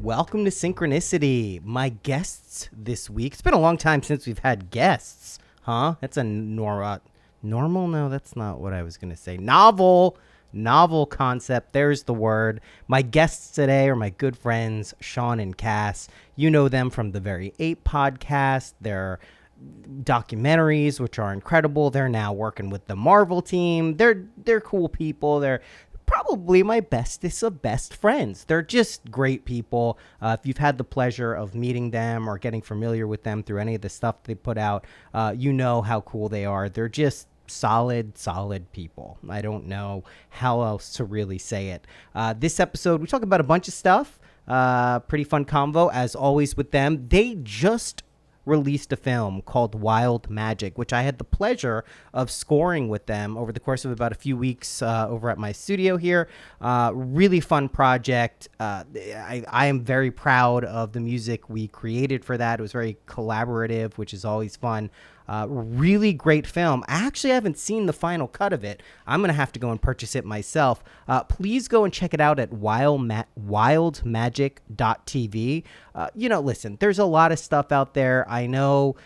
Welcome to Synchronicity. My guests this week. It's been a long time since we've had guests, huh? That's a normal? No, that's not what I was going to say. Novel concept. There's the word. My guests today are my good friends, Sean and Cass. You know them from the Very 8 podcast. Their documentaries, which are incredible. They're now working with the Marvel team. They're cool people. They're probably my bestest of best friends. They're just great people. If you've had the pleasure of meeting them or getting familiar with them through any of the stuff they put out, you know how cool they are. They're just solid people. I don't know how else to really say it. This episode, we talk about a bunch of stuff. Pretty fun convo, as always, with them. They just released a film called Wild Magic, which I had the pleasure of scoring with them over the course of about a few weeks over at my studio here. Really fun project. I am very proud of the music we created for that. It was very collaborative, which is always fun. Really great film. I actually haven't seen the final cut of it. I'm going to have to go and purchase it myself. Please go and check it out at wildmagic.tv. Listen, there's a lot of stuff out there. I know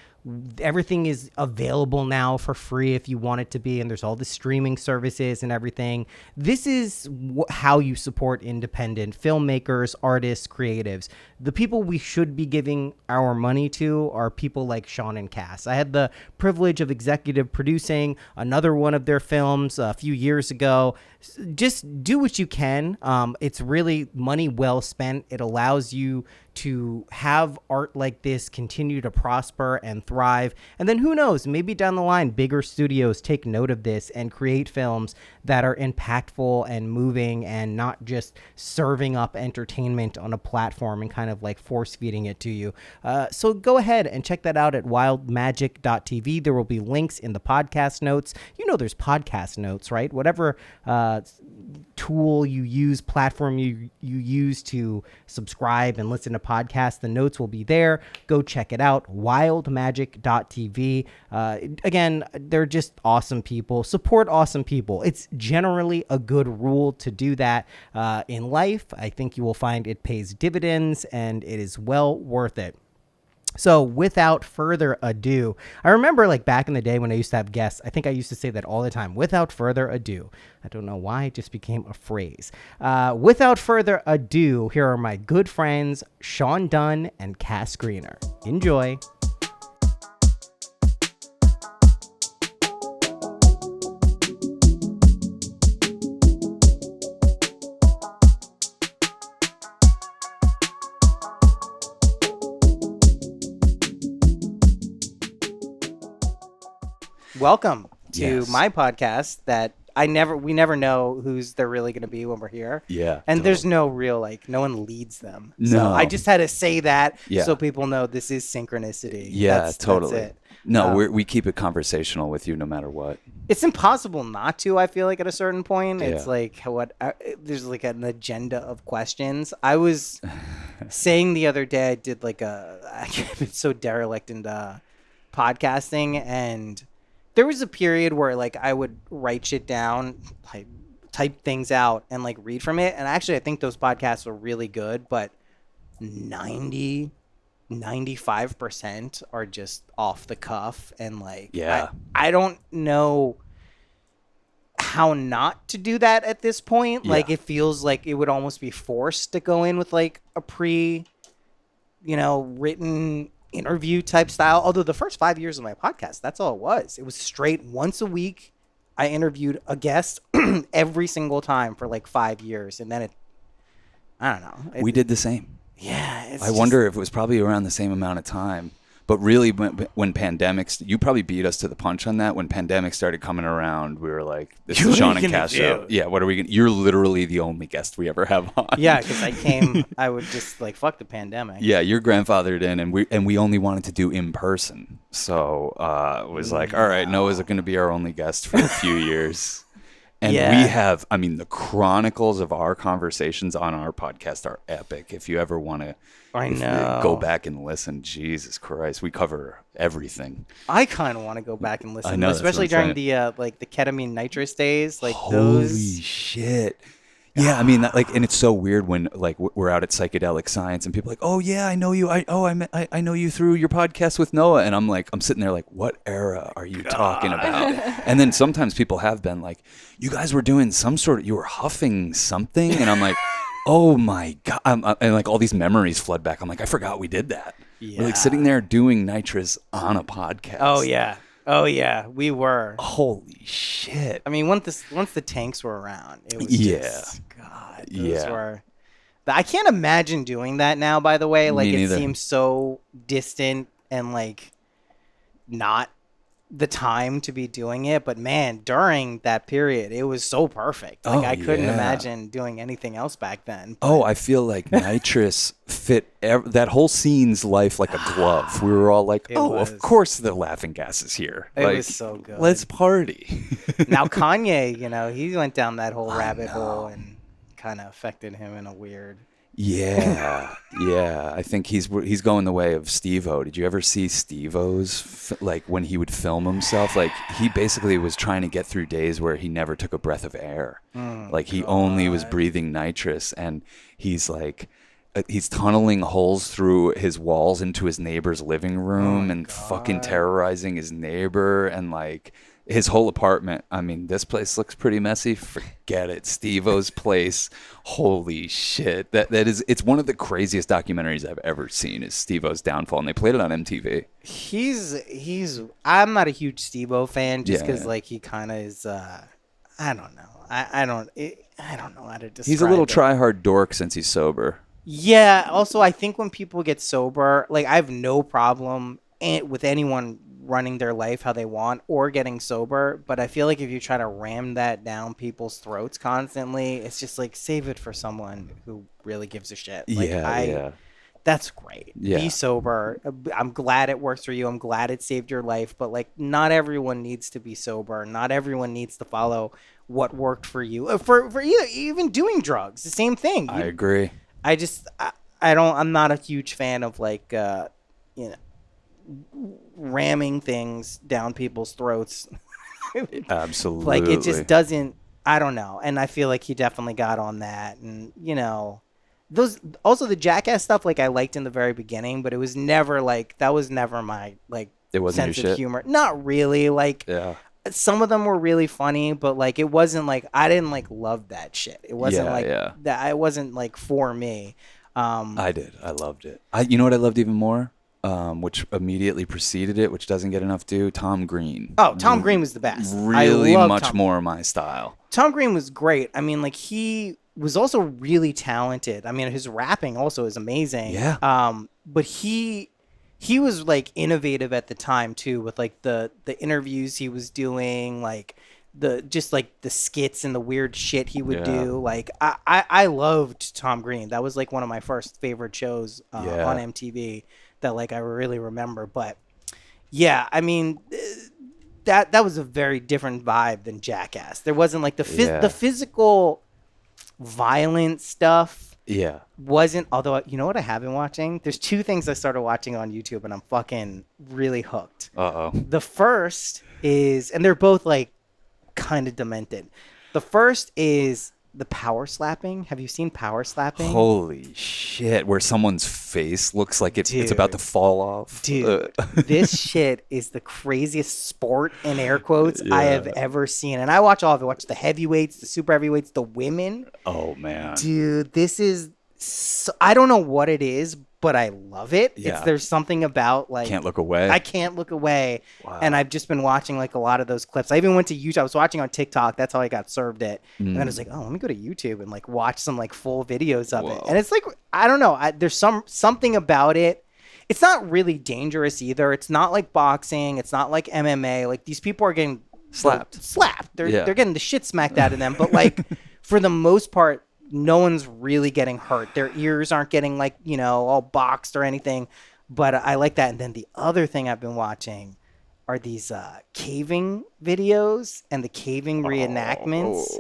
everything is available now for free if you want it to be, and there's all the streaming services and everything. This is how you support independent filmmakers, artists, creatives. The people we should be giving our money to are people like Sean and Cass. I had the privilege of executive producing another one of their films a few years ago. Just do what you can. It's really money well spent. It allows you to have art like this continue to prosper and thrive. And then who knows, maybe down the line, bigger studios take note of this and create films that are impactful and moving and not just serving up entertainment on a platform and kind of like force feeding it to you. So go ahead and check that out at wildmagic.tv. There will be links in the podcast notes. You know, there's podcast notes, right? Whatever tool you use, platform you use to subscribe and listen to podcasts, the notes will be there. Go check it out, wildmagic.tv. Again, they're just awesome people. Support awesome people. It's generally a good rule to do that in life. I think you will find it pays dividends and it is well worth it. So without further ado, I remember like back in the day when I used to have guests, I think I used to say that all the time, without further ado. I don't know why, it just became a phrase. Without further ado, here are my good friends, Sean Dunne and Cass Greener. Enjoy. Welcome to my podcast that we never know who's they're really going to be when we're here. Yeah. And there's no real, no one leads them. No. So I just had to say that so people know this is synchronicity. Yeah, totally. That's it. No, we keep it conversational with you no matter what. It's impossible not to, I feel like, at a certain point. Yeah. It's like there's like an agenda of questions. I was saying the other day, I did I've been so derelict into podcasting, and there was a period where I would write shit down, type things out and read from it. And actually, I think those podcasts are really good, but 95% are just off the cuff. And I don't know how not to do that at this point. Yeah. It feels like it would almost be forced to go in with a written interview type style. Although the first 5 years of my podcast, that's all it was. It was straight once a week. I interviewed a guest every single time for 5 years. And then I don't know. We did the same. Yeah. I wonder if it was probably around the same amount of time. But really, when pandemics, you probably beat us to the punch on that. When pandemics started coming around, we were like, this is Sean and Cass show. Yeah, what are we going to... You're literally the only guest we ever have on. Yeah, because I would just fuck the pandemic. Yeah, you're grandfathered in, and we only wanted to do in person. So it was all right, Noah's going to be our only guest for a few years. And we have, the chronicles of our conversations on our podcast are epic. If you ever want to go back and listen, Jesus Christ, we cover everything. I kind of want to go back and listen, I know, especially during the ketamine nitrous days. Holy shit. Yeah, I mean, and it's so weird when like we're out at Psychedelic Science and people are like, oh yeah, I know you. I know you through your podcast with Noah, and I'm sitting there like, what era are you talking about? And then sometimes people have been like, you guys were doing you were huffing something, and I'm like, oh my god, and like all these memories flood back. I'm like, I forgot we did that. Yeah. We're like sitting there doing nitrous on a podcast. Oh yeah, we were. Holy shit! I mean, once the tanks were around, it was just God. Those were. I can't imagine doing that now. By the way, like it seems so distant and like not the time to be doing it. But man, during that period, it was so perfect. Like I couldn't imagine doing anything else back then. But... I feel like nitrous fit that whole scene's life like a glove. We were all like, of course the laughing gas is here. It was so good. Let's party. Now Kanye, he went down that whole rabbit hole and kind of affected him in a weird. Yeah. I think he's going the way of Steve-O. Did you ever see Steve-O's like when he would film himself? Like he basically was trying to get through days where he never took a breath of air. Like he only was breathing nitrous, and he's like he's tunneling holes through his walls into his neighbor's living room and fucking terrorizing his neighbor, and like his whole apartment. I mean, this place looks pretty messy. Forget it. Steve-O's place. Holy shit. It's one of the craziest documentaries I've ever seen is Steve-O's downfall, and they played it on MTV. I'm not a huge Steve-O fan just because like he kind of is, I don't know. I don't know how to describe He's a little try-hard dork since he's sober. Yeah. Also, I think when people get sober, like I have no problem with anyone running their life how they want or getting sober, but I feel like if you try to ram that down people's throats constantly, it's just like save it for someone who really gives a shit. Like that's great. Be sober. I'm glad it works for you. I'm glad it saved your life, but like not everyone needs to be sober. Not everyone needs to follow what worked for you. For even doing drugs, the same thing. I agree. I'm not a huge fan of like ramming things down people's throats. Absolutely. Like it just doesn't, I don't know. And I feel like he definitely got on that. And those also the Jackass stuff, like I liked in the very beginning, but it was never like, that was never my like it wasn't sense of humor. Not really. Like some of them were really funny, but like it wasn't like, I didn't like love that shit. It wasn't that. It wasn't like for me. I did. I loved it. You know what I loved even more? Which immediately preceded it, which doesn't get enough due, Tom Green. Oh, Tom Green was the best. Really much more my style. Tom Green was great. I mean, like, he was also really talented. I mean, his rapping also is amazing. Yeah. But he was, like, innovative at the time, too, with, like, the interviews he was doing, like, the skits and the weird shit he would do. Like, I loved Tom Green. That was, like, one of my first favorite shows on MTV. That like I really remember, but yeah, I mean that was a very different vibe than Jackass. There wasn't like the physical violent stuff. Yeah, wasn't. Although you know what I have been watching? There's two things I started watching on YouTube, and I'm fucking really hooked. The first is, and they're both like kind of demented. The first is the power slapping. Have you seen power slapping? Holy shit. Where someone's face looks like it's about to fall off. Dude, this shit is the craziest sport, in air quotes, I have ever seen. And I watch all of it. Watch the heavyweights, the super heavyweights, the women. Oh, man. Dude, this is... I don't know what it is, but I love it. Yeah. There's something about like can't look away. I can't look away. Wow. And I've just been watching like a lot of those clips. I even went to YouTube. I was watching on TikTok. That's how I got served it. And then I was like, oh, let me go to YouTube and like watch some like full videos of it. And it's like, I don't know. There's something about it. It's not really dangerous either. It's not like boxing. It's not like MMA. Like these people are getting slapped. They're getting the shit smacked out of them. But like for the most part, no one's really getting hurt. Their ears aren't getting like, all boxed or anything. But I like that. And then the other thing I've been watching are these caving videos and the caving reenactments.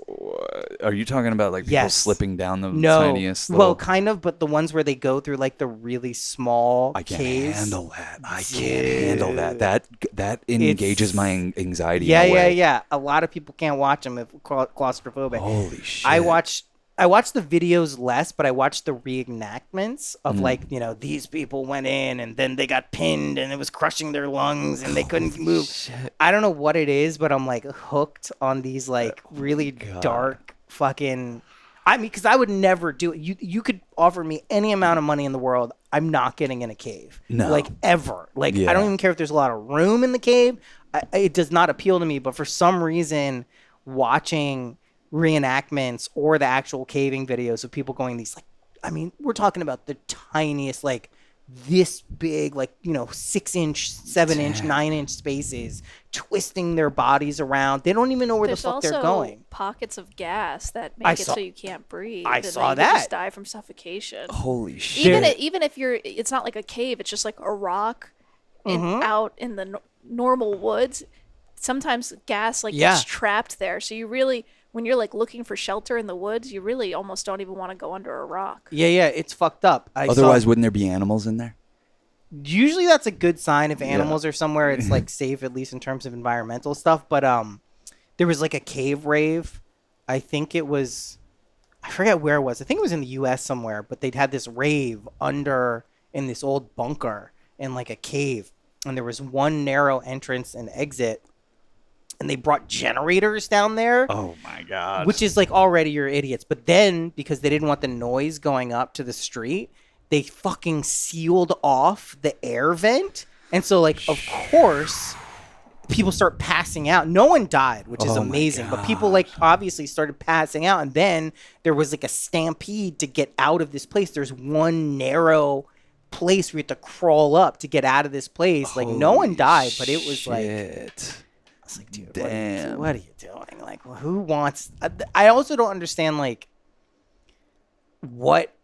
Are you talking about like people slipping down the tiniest little... Well, kind of, but the ones where they go through like the really small caves. I can't handle that. That engages my anxiety. Yeah. A lot of people can't watch them if claustrophobic. Holy shit. I watched I watched the videos less, but I watched the reenactments of like, you know, these people went in and then they got pinned and it was crushing their lungs and they couldn't move. Shit. I don't know what it is, but I'm like hooked on these like really dark fucking. I mean, because I would never do it. You could offer me any amount of money in the world. I'm not getting in a cave. No. Like ever. Like Yeah. I don't even care if there's a lot of room in the cave. It does not appeal to me. But for some reason, watching reenactments or the actual caving videos of people going these like, I mean, we're talking about the tiniest like this big, like, you know, 6-inch, 7-inch, 9-inch spaces, twisting their bodies around. They don't even know where There's the fuck they're also going. pockets of gas that I make it saw- so you can't breathe. I and then saw you could just that. die from suffocation. Holy shit. Even if it's not like a cave, it's just like a rock out in the normal woods. Sometimes gas like Yeah. gets trapped there, so you really, when you're like looking for shelter in the woods, you really almost don't even want to go under a rock. Yeah, it's fucked up. Otherwise, wouldn't there be animals in there? Usually that's a good sign if animals are somewhere. It's like safe, at least in terms of environmental stuff. But there was like a cave rave. I think it was, I forget where it was. I think it was in the U.S. somewhere. But they'd had this rave under in this old bunker in like a cave, and there was one narrow entrance and exit. And they brought generators down there. Oh my god. Which is like already you're idiots. But then because they didn't want the noise going up to the street, they fucking sealed off the air vent. And so like of course people start passing out. No one died, which is Oh my amazing. But people like obviously started passing out, and then there was like a stampede to get out of this place. There's one narrow place where you have to crawl up to get out of this place. Like no one died, but it was like Shit. I was like, dude, Damn. what are you doing? Like, who wants? I also don't understand like what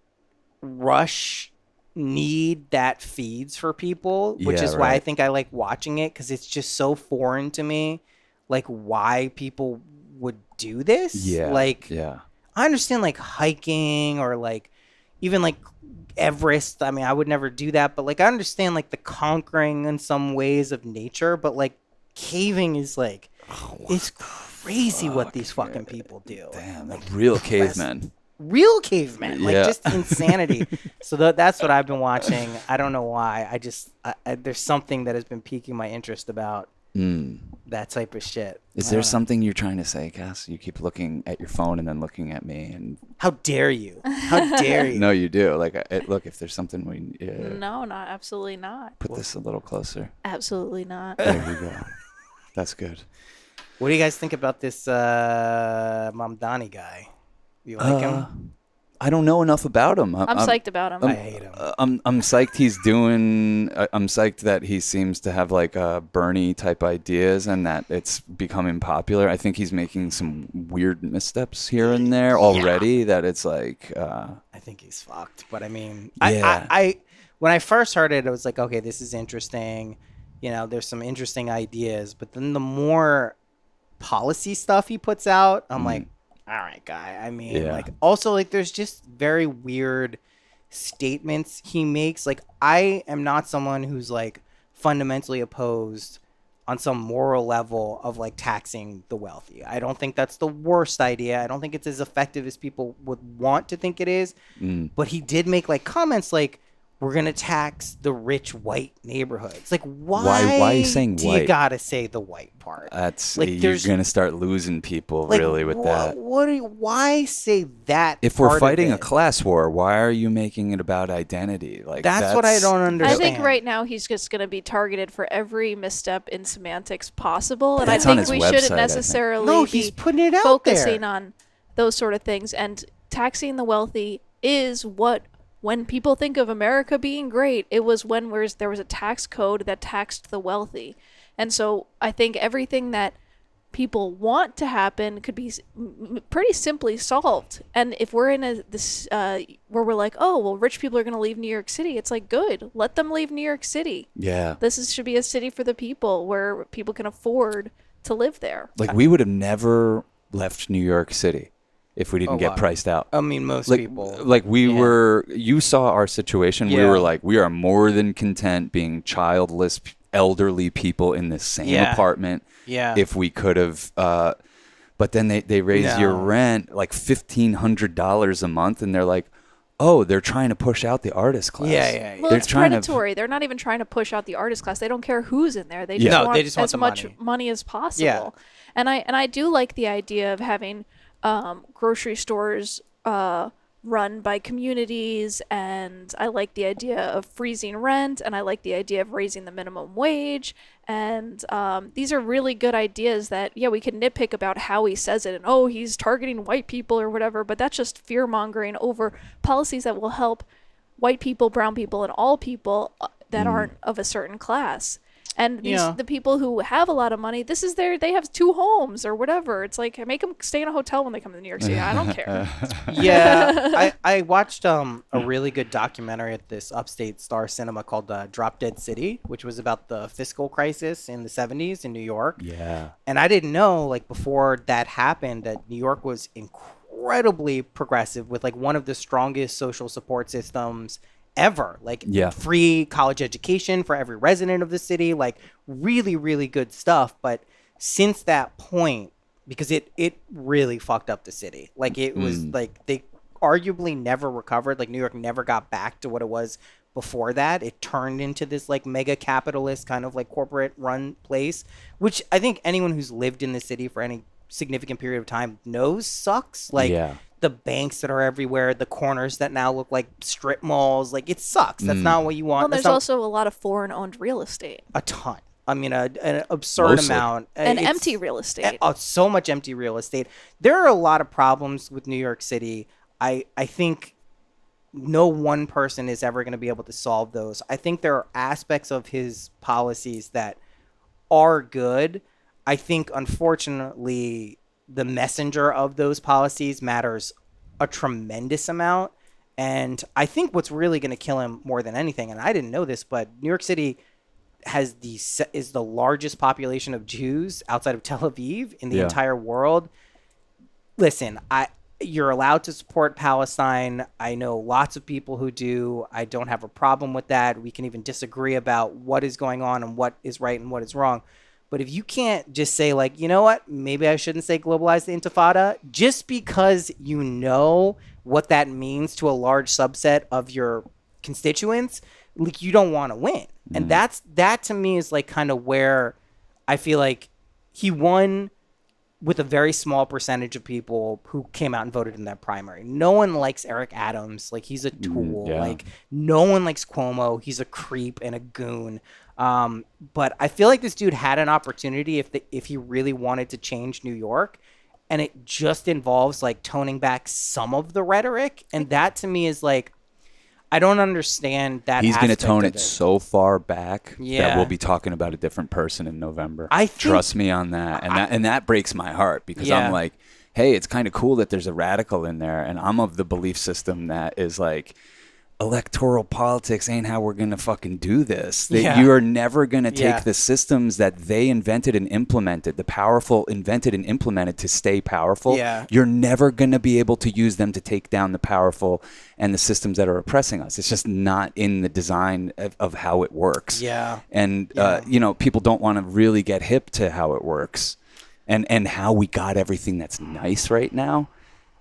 rush need that feeds for people, which Yeah, is why I right. think I like watching it because it's just so foreign to me, like why people would do this. Yeah. like yeah. I understand like hiking or like even like Everest. I mean, I would never do that, but like I understand like the conquering in some ways of nature, but like caving is like it's crazy what these fucking people do. Damn, like real cavemen. Real cavemen, like Yeah. just insanity. So that's what I've been watching. I don't know why. I just there's something that has been piquing my interest about that type of shit. Is I there don't know. something you're trying to say, Cass? You keep looking at your phone and then looking at me, and How dare you? How dare you? no, you do. Like, look, if there's something we No, not absolutely not. put this a little closer. Absolutely not. There we go. That's good. What do you guys think about this Mamdani guy? You like him? I don't know enough about him. I'm psyched about him. I hate him. I'm psyched he's doing. I'm psyched that he seems to have like Bernie type ideas and that it's becoming popular. I think he's making some weird missteps here and there already. That it's like. I think he's fucked. But I mean, Yeah. I when I first heard it, I was like, okay, this is interesting. You know, there's some interesting ideas. But then the more policy stuff he puts out, I'm like, all right, guy. I mean, Yeah. like, also, like, there's just very weird statements he makes. Like, I am not someone who's, like, fundamentally opposed on some moral level of, like, taxing the wealthy. I don't think that's the worst idea. I don't think it's as effective as people would want to think it is. But he did make, like, comments like, we're going to tax the rich white neighborhoods. Like, why are you saying do white? you got to say the white part? That's Like, you're there's- gonna start losing people Like, really with that. Why say that? If we're part of fighting a it? class war, why are you making it about identity? Like That's what I don't I understand. think right now he's just going to be targeted for every misstep in semantics possible, and That's I on think his we website, I shouldn't think. necessarily No, be he's putting it out focusing there. on those sort of things. And taxing the wealthy is what, when people think of America being great, it was when there was a tax code that taxed the wealthy. And so I think everything that people want to happen could be pretty simply solved. And if we're in this where we're like, oh, well, rich people are going to leave New York City, it's like, good, let them leave New York City. Yeah. Should be a city for the people where people can afford to live there. Like we would have never left New York City if we didn't get wow. priced out. I mean, most Like, people. like we Yeah. were, you saw our situation. We Yeah. were like, we are more than content being childless, elderly people in this same Yeah. apartment. Yeah. If we could have, but but then they raise your rent like $1,500 a month, and they're like, oh, they're trying to push out the artist class. Yeah. Well, they're it's predatory. They're not even trying to push out the artist class. They don't care who's in there. They just want as much money as possible. Yeah. And I do like the idea of having grocery stores run by communities, and I like the idea of freezing rent, and I like the idea of raising the minimum wage, and these are really good ideas that, we can nitpick about how he says it, and he's targeting white people or whatever, but that's just fear-mongering over policies that will help white people, brown people, and all people that aren't of a certain class. And the people who have a lot of money, they have 2 homes or whatever. It's like, make them stay in a hotel when they come to New York City. I don't care. Yeah. I watched a really good documentary at this Upstate Star Cinema called Drop Dead City, which was about the fiscal crisis in the 70s in New York. Yeah. And I didn't know, like, before that happened, that New York was incredibly progressive with, like, one of the strongest social support systems ever. Like, free college education for every resident of the city, like, really, really good stuff. But since that point, because it really fucked up the city, like, it was like they arguably never recovered. Like, New York never got back to what it was before that. It turned into this, like, mega capitalist kind of, like, corporate run place, which I think anyone who's lived in the city for any significant period of time knows sucks. Like, the banks that are everywhere, the corners that now look like strip malls, like, it sucks. That's not what you want. Well, there's also a lot of foreign-owned real estate. A ton. I mean, an absurd amount. And empty real estate. So much empty real estate. There are a lot of problems with New York City. I think no one person is ever going to be able to solve those. I think there are aspects of his policies that are good. I think, unfortunately, the messenger of those policies matters a tremendous amount. And I think what's really going to kill him more than anything, and I didn't know this, but New York City is the largest population of Jews outside of Tel Aviv in the entire world. Listen, you're allowed to support Palestine. I know lots of people who do. I don't have a problem with that. We can even disagree about what is going on and what is right and what is wrong. But if you can't just say, like, you know what, maybe I shouldn't say globalize the intifada, just because you know what that means to a large subset of your constituents, like, you don't want to win. And that to me is, like, kind of where I feel like he won with a very small percentage of people who came out and voted in that primary. No one likes Eric Adams. Like, he's a tool. Like, no one likes Cuomo. He's a creep and a goon. But I feel like this dude had an opportunity if he really wanted to change New York, and it just involves, like, toning back some of the rhetoric. And that to me is, like, I don't understand that. He's going to tone it so far back that we'll be talking about a different person in November. Trust me on that. And that breaks my heart, because I'm like, hey, it's kind of cool that there's a radical in there. And I'm of the belief system that is like, electoral politics ain't how we're going to fucking do this. You are never going to take the systems that they invented and implemented, the powerful invented and implemented to stay powerful. You're never going to be able to use them to take down the powerful and the systems that are oppressing us. It's just not in the design of how it works. And, people don't want to really get hip to how it works. And how we got everything that's nice right now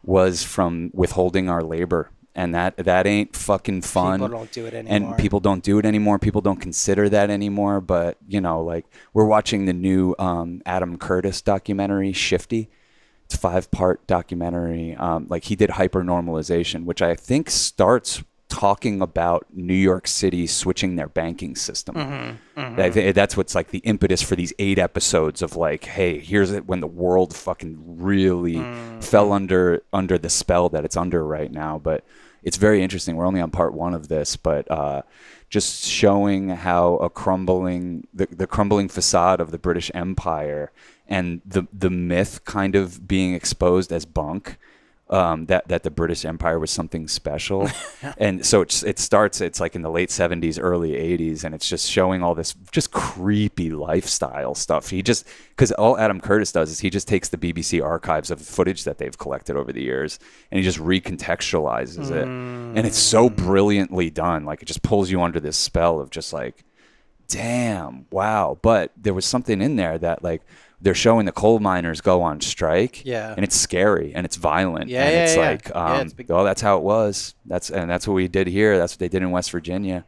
was from withholding our labor. And that ain't fucking fun. People don't do it anymore. And people don't do it anymore. People don't consider that anymore. But, like, we're watching the new Adam Curtis documentary, Shifty. It's a 5-part documentary. Like, he did hypernormalization, which I think starts talking about New York City switching their banking system. That's what's, like, the impetus for these 8 episodes of, like, hey, here's it when the world fucking really fell under the spell that it's under right now. But it's very interesting. We're only on part 1 of this, but just showing how the crumbling facade of the British Empire and the myth kind of being exposed as bunk. That the British Empire was something special. And so it's like in the late 70s, early 80s, and it's just showing all this just creepy lifestyle stuff. Because all Adam Curtis does is he just takes the BBC archives of footage that they've collected over the years, and he just recontextualizes it. And it's so brilliantly done. Like, it just pulls you under this spell of just, like, damn, wow. But there was something in there that like they're showing the coal miners go on strike. Yeah. And it's scary and it's violent. Yeah, and yeah, it's yeah. like, It's big. oh, that's how it was. That's what we did here. That's what they did in West Virginia.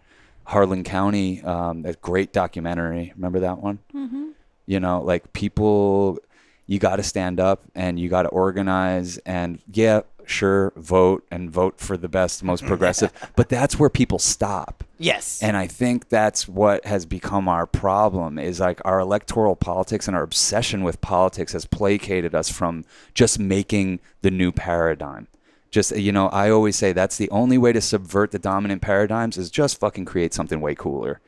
Harlan County, a great documentary. Remember that one? Mm-hmm. You know, like people, you got to stand up and you got to organize and yeah, sure, vote for the best, most progressive. But that's where people stop. Yes. And I think that's what has become our problem is like our electoral politics and our obsession with politics has placated us from just making the new paradigm. Just, you know, I always say that's the only way to subvert the dominant paradigms is just fucking create something way cooler.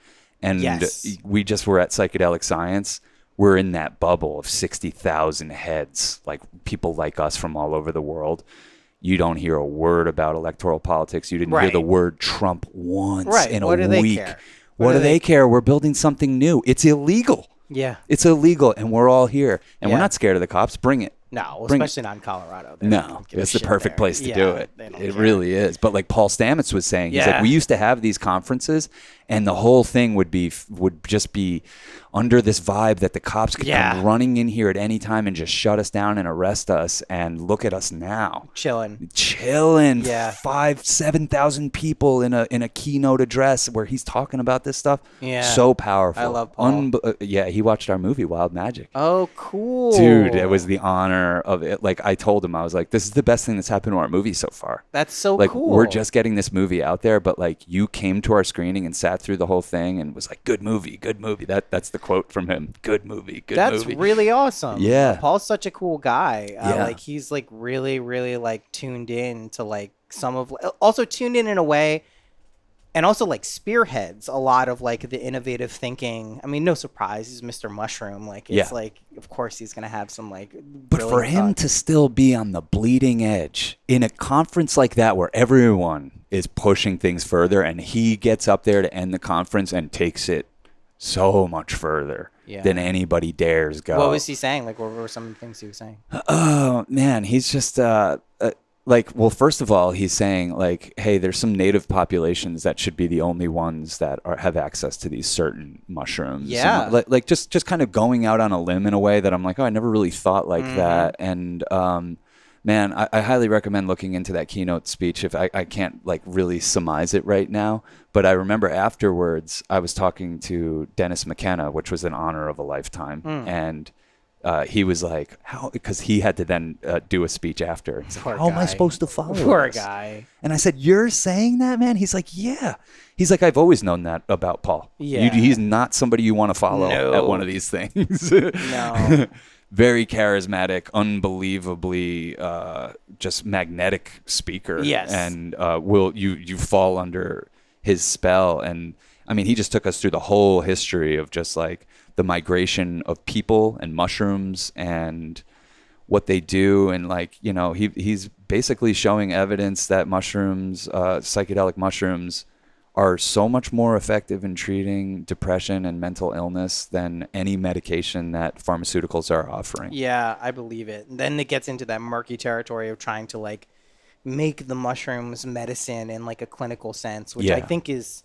And Yes. we just were at Psychedelic Science. We're in that bubble of 60,000 heads, like people like us from all over the world. You don't hear a word about electoral politics. You didn't hear Right. the word Trump once Right. in What a do they week. care? What do they care? We're building something new. It's illegal. Yeah. It's illegal, and we're all here. And we're Yeah. not scared of the cops. Bring it. No, Bring it. especially not in Colorado. They No, don't give a it's the shit perfect there. place to Yeah, do it. they don't It care. really is. But like Paul Stamets was saying, he's like, Yeah. we used to have these conferences, and the whole thing would just be under this vibe that the cops could Yeah. come running in here at any time and just shut us down and arrest us. And look at us now, Chilling. chilling. Yeah. 7,000 people in a keynote address where he's talking about this stuff. Yeah. So powerful. I love Paul. Yeah, he watched our movie Wild Magic. Oh, cool. Dude, it was the honor of it. Like I told him, I was like, this is the best thing that's happened to our movie so far. That's so Like cool. we're just getting this movie out there, but like you came to our screening and sat through the whole thing and was like, good movie, good movie. That's the quote from him. Good movie, good That's movie. really awesome. Yeah. Paul's such a cool guy. Yeah. Like he's like really, really like tuned in to like some of, also tuned in a way, and also like spearheads a lot of like the innovative thinking. I mean, no surprise, he's Mr. Mushroom. Like it's Yeah. like, of course he's gonna have some like. But for brilliant him thoughts. to still be on the bleeding edge in a conference like that where everyone is pushing things further and he gets up there to end the conference and takes it so much further Yeah. than anybody dares go. What was he saying? Like, what were some of the things he was saying? Oh man, he's just like, well, first of all, he's saying like, hey, there's some native populations that should be the only ones that have access to these certain mushrooms. Yeah. And, like just kind of going out on a limb in a way that I'm like, oh, I never really thought like Mm-hmm. that. And man, I highly recommend looking into that keynote speech. If I can't like really surmise it right now, but I remember afterwards I was talking to Dennis McKenna, which was an honor of a lifetime, and he was like, "How?" Because he had to then do a speech after. He's like, Poor how am I guy. supposed to follow Poor this? guy. And I said, "You're saying that, man?" He's like, "Yeah." He's like, "I've always known that about Paul. Yeah. He's not somebody you want to follow No. at one of these things." No. Very charismatic, unbelievably just magnetic speaker. Yes. And you fall under his spell. And I mean, he just took us through the whole history of just like the migration of people and mushrooms and what they do. And like, you know, he's basically showing evidence that mushrooms, psychedelic mushrooms, are so much more effective in treating depression and mental illness than any medication that pharmaceuticals are offering. Yeah, I believe it. And then it gets into that murky territory of trying to like make the mushrooms medicine in like a clinical sense, which I Yeah. think is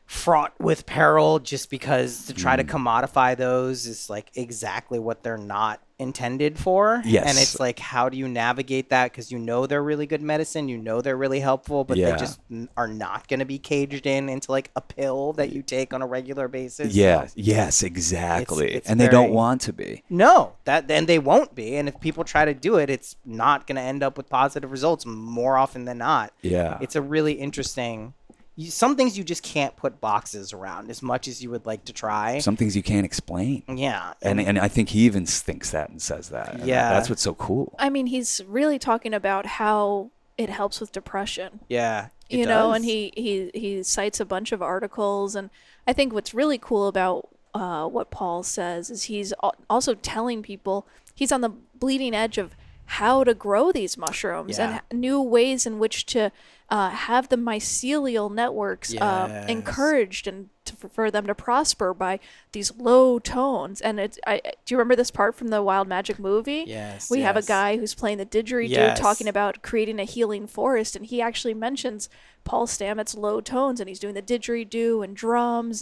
fraught with peril, just because to try to commodify those is like exactly what they're not intended for. Yes. And it's like, how do you navigate that? Because you know they're really good medicine, you know they're really helpful, but Yeah. they just are not going to be caged into like a pill that you take on a regular basis. Yeah. So- Yes, exactly. It's and they don't very- want to be. No, that then they won't be, and if people try to do it, it's not going to end up with positive results more often than not. Yeah. It's a really interesting. Some things you just can't put boxes around as much as you would like to try. Some things you can't explain. Yeah, And I think he even thinks that and says that. And Yeah. That's what's so cool. I mean, he's really talking about how it helps with depression. yeah, it You know, does. and he cites a bunch of articles, and I think what's really cool about what Paul says is he's also telling people he's on the bleeding edge of how to grow these mushrooms Yeah. and new ways in which to have the mycelial networks Yes. encouraged and for them to prosper by these low tones. And do you remember this part from the Wild Magic movie? Yes, We have a yes. guy who's playing the didgeridoo Yes. talking about creating a healing forest, and he actually mentions Paul Stamets' low tones, and he's doing the didgeridoo and drums,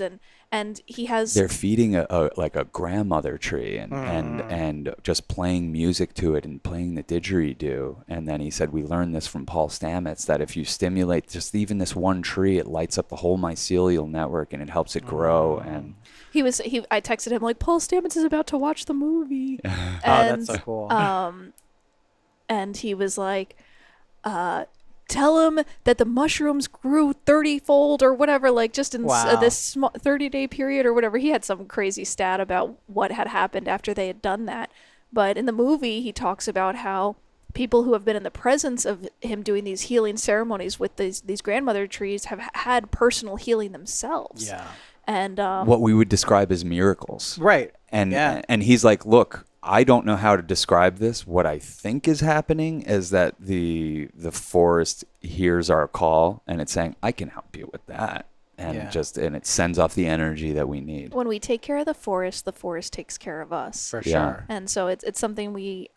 and he has They're feeding a like a grandmother tree and just playing music to it and playing the didgeridoo. And then he said, we learned this from Paul Stamets, that if you stimulate just even this one tree, it lights up the whole mycelial network and it helps it grow. And I texted him like, Paul Stamets is about to watch the movie. Oh, that's so cool. And he was like, tell him that the mushrooms grew 30-fold or whatever, like just in Wow. this 30-day period or whatever. He had some crazy stat about what had happened after they had done that. But in the movie, he talks about how people who have been in the presence of him doing these healing ceremonies with these grandmother trees have had personal healing themselves. Yeah. And what we would describe as miracles. Right. And Yeah. and he's like, look, I don't know how to describe this. What I think is happening is that the forest hears our call and it's saying, I can help you with that. And and it sends off the energy that we need. when we take care of the forest takes care of us. For Yeah. sure. And so it's something we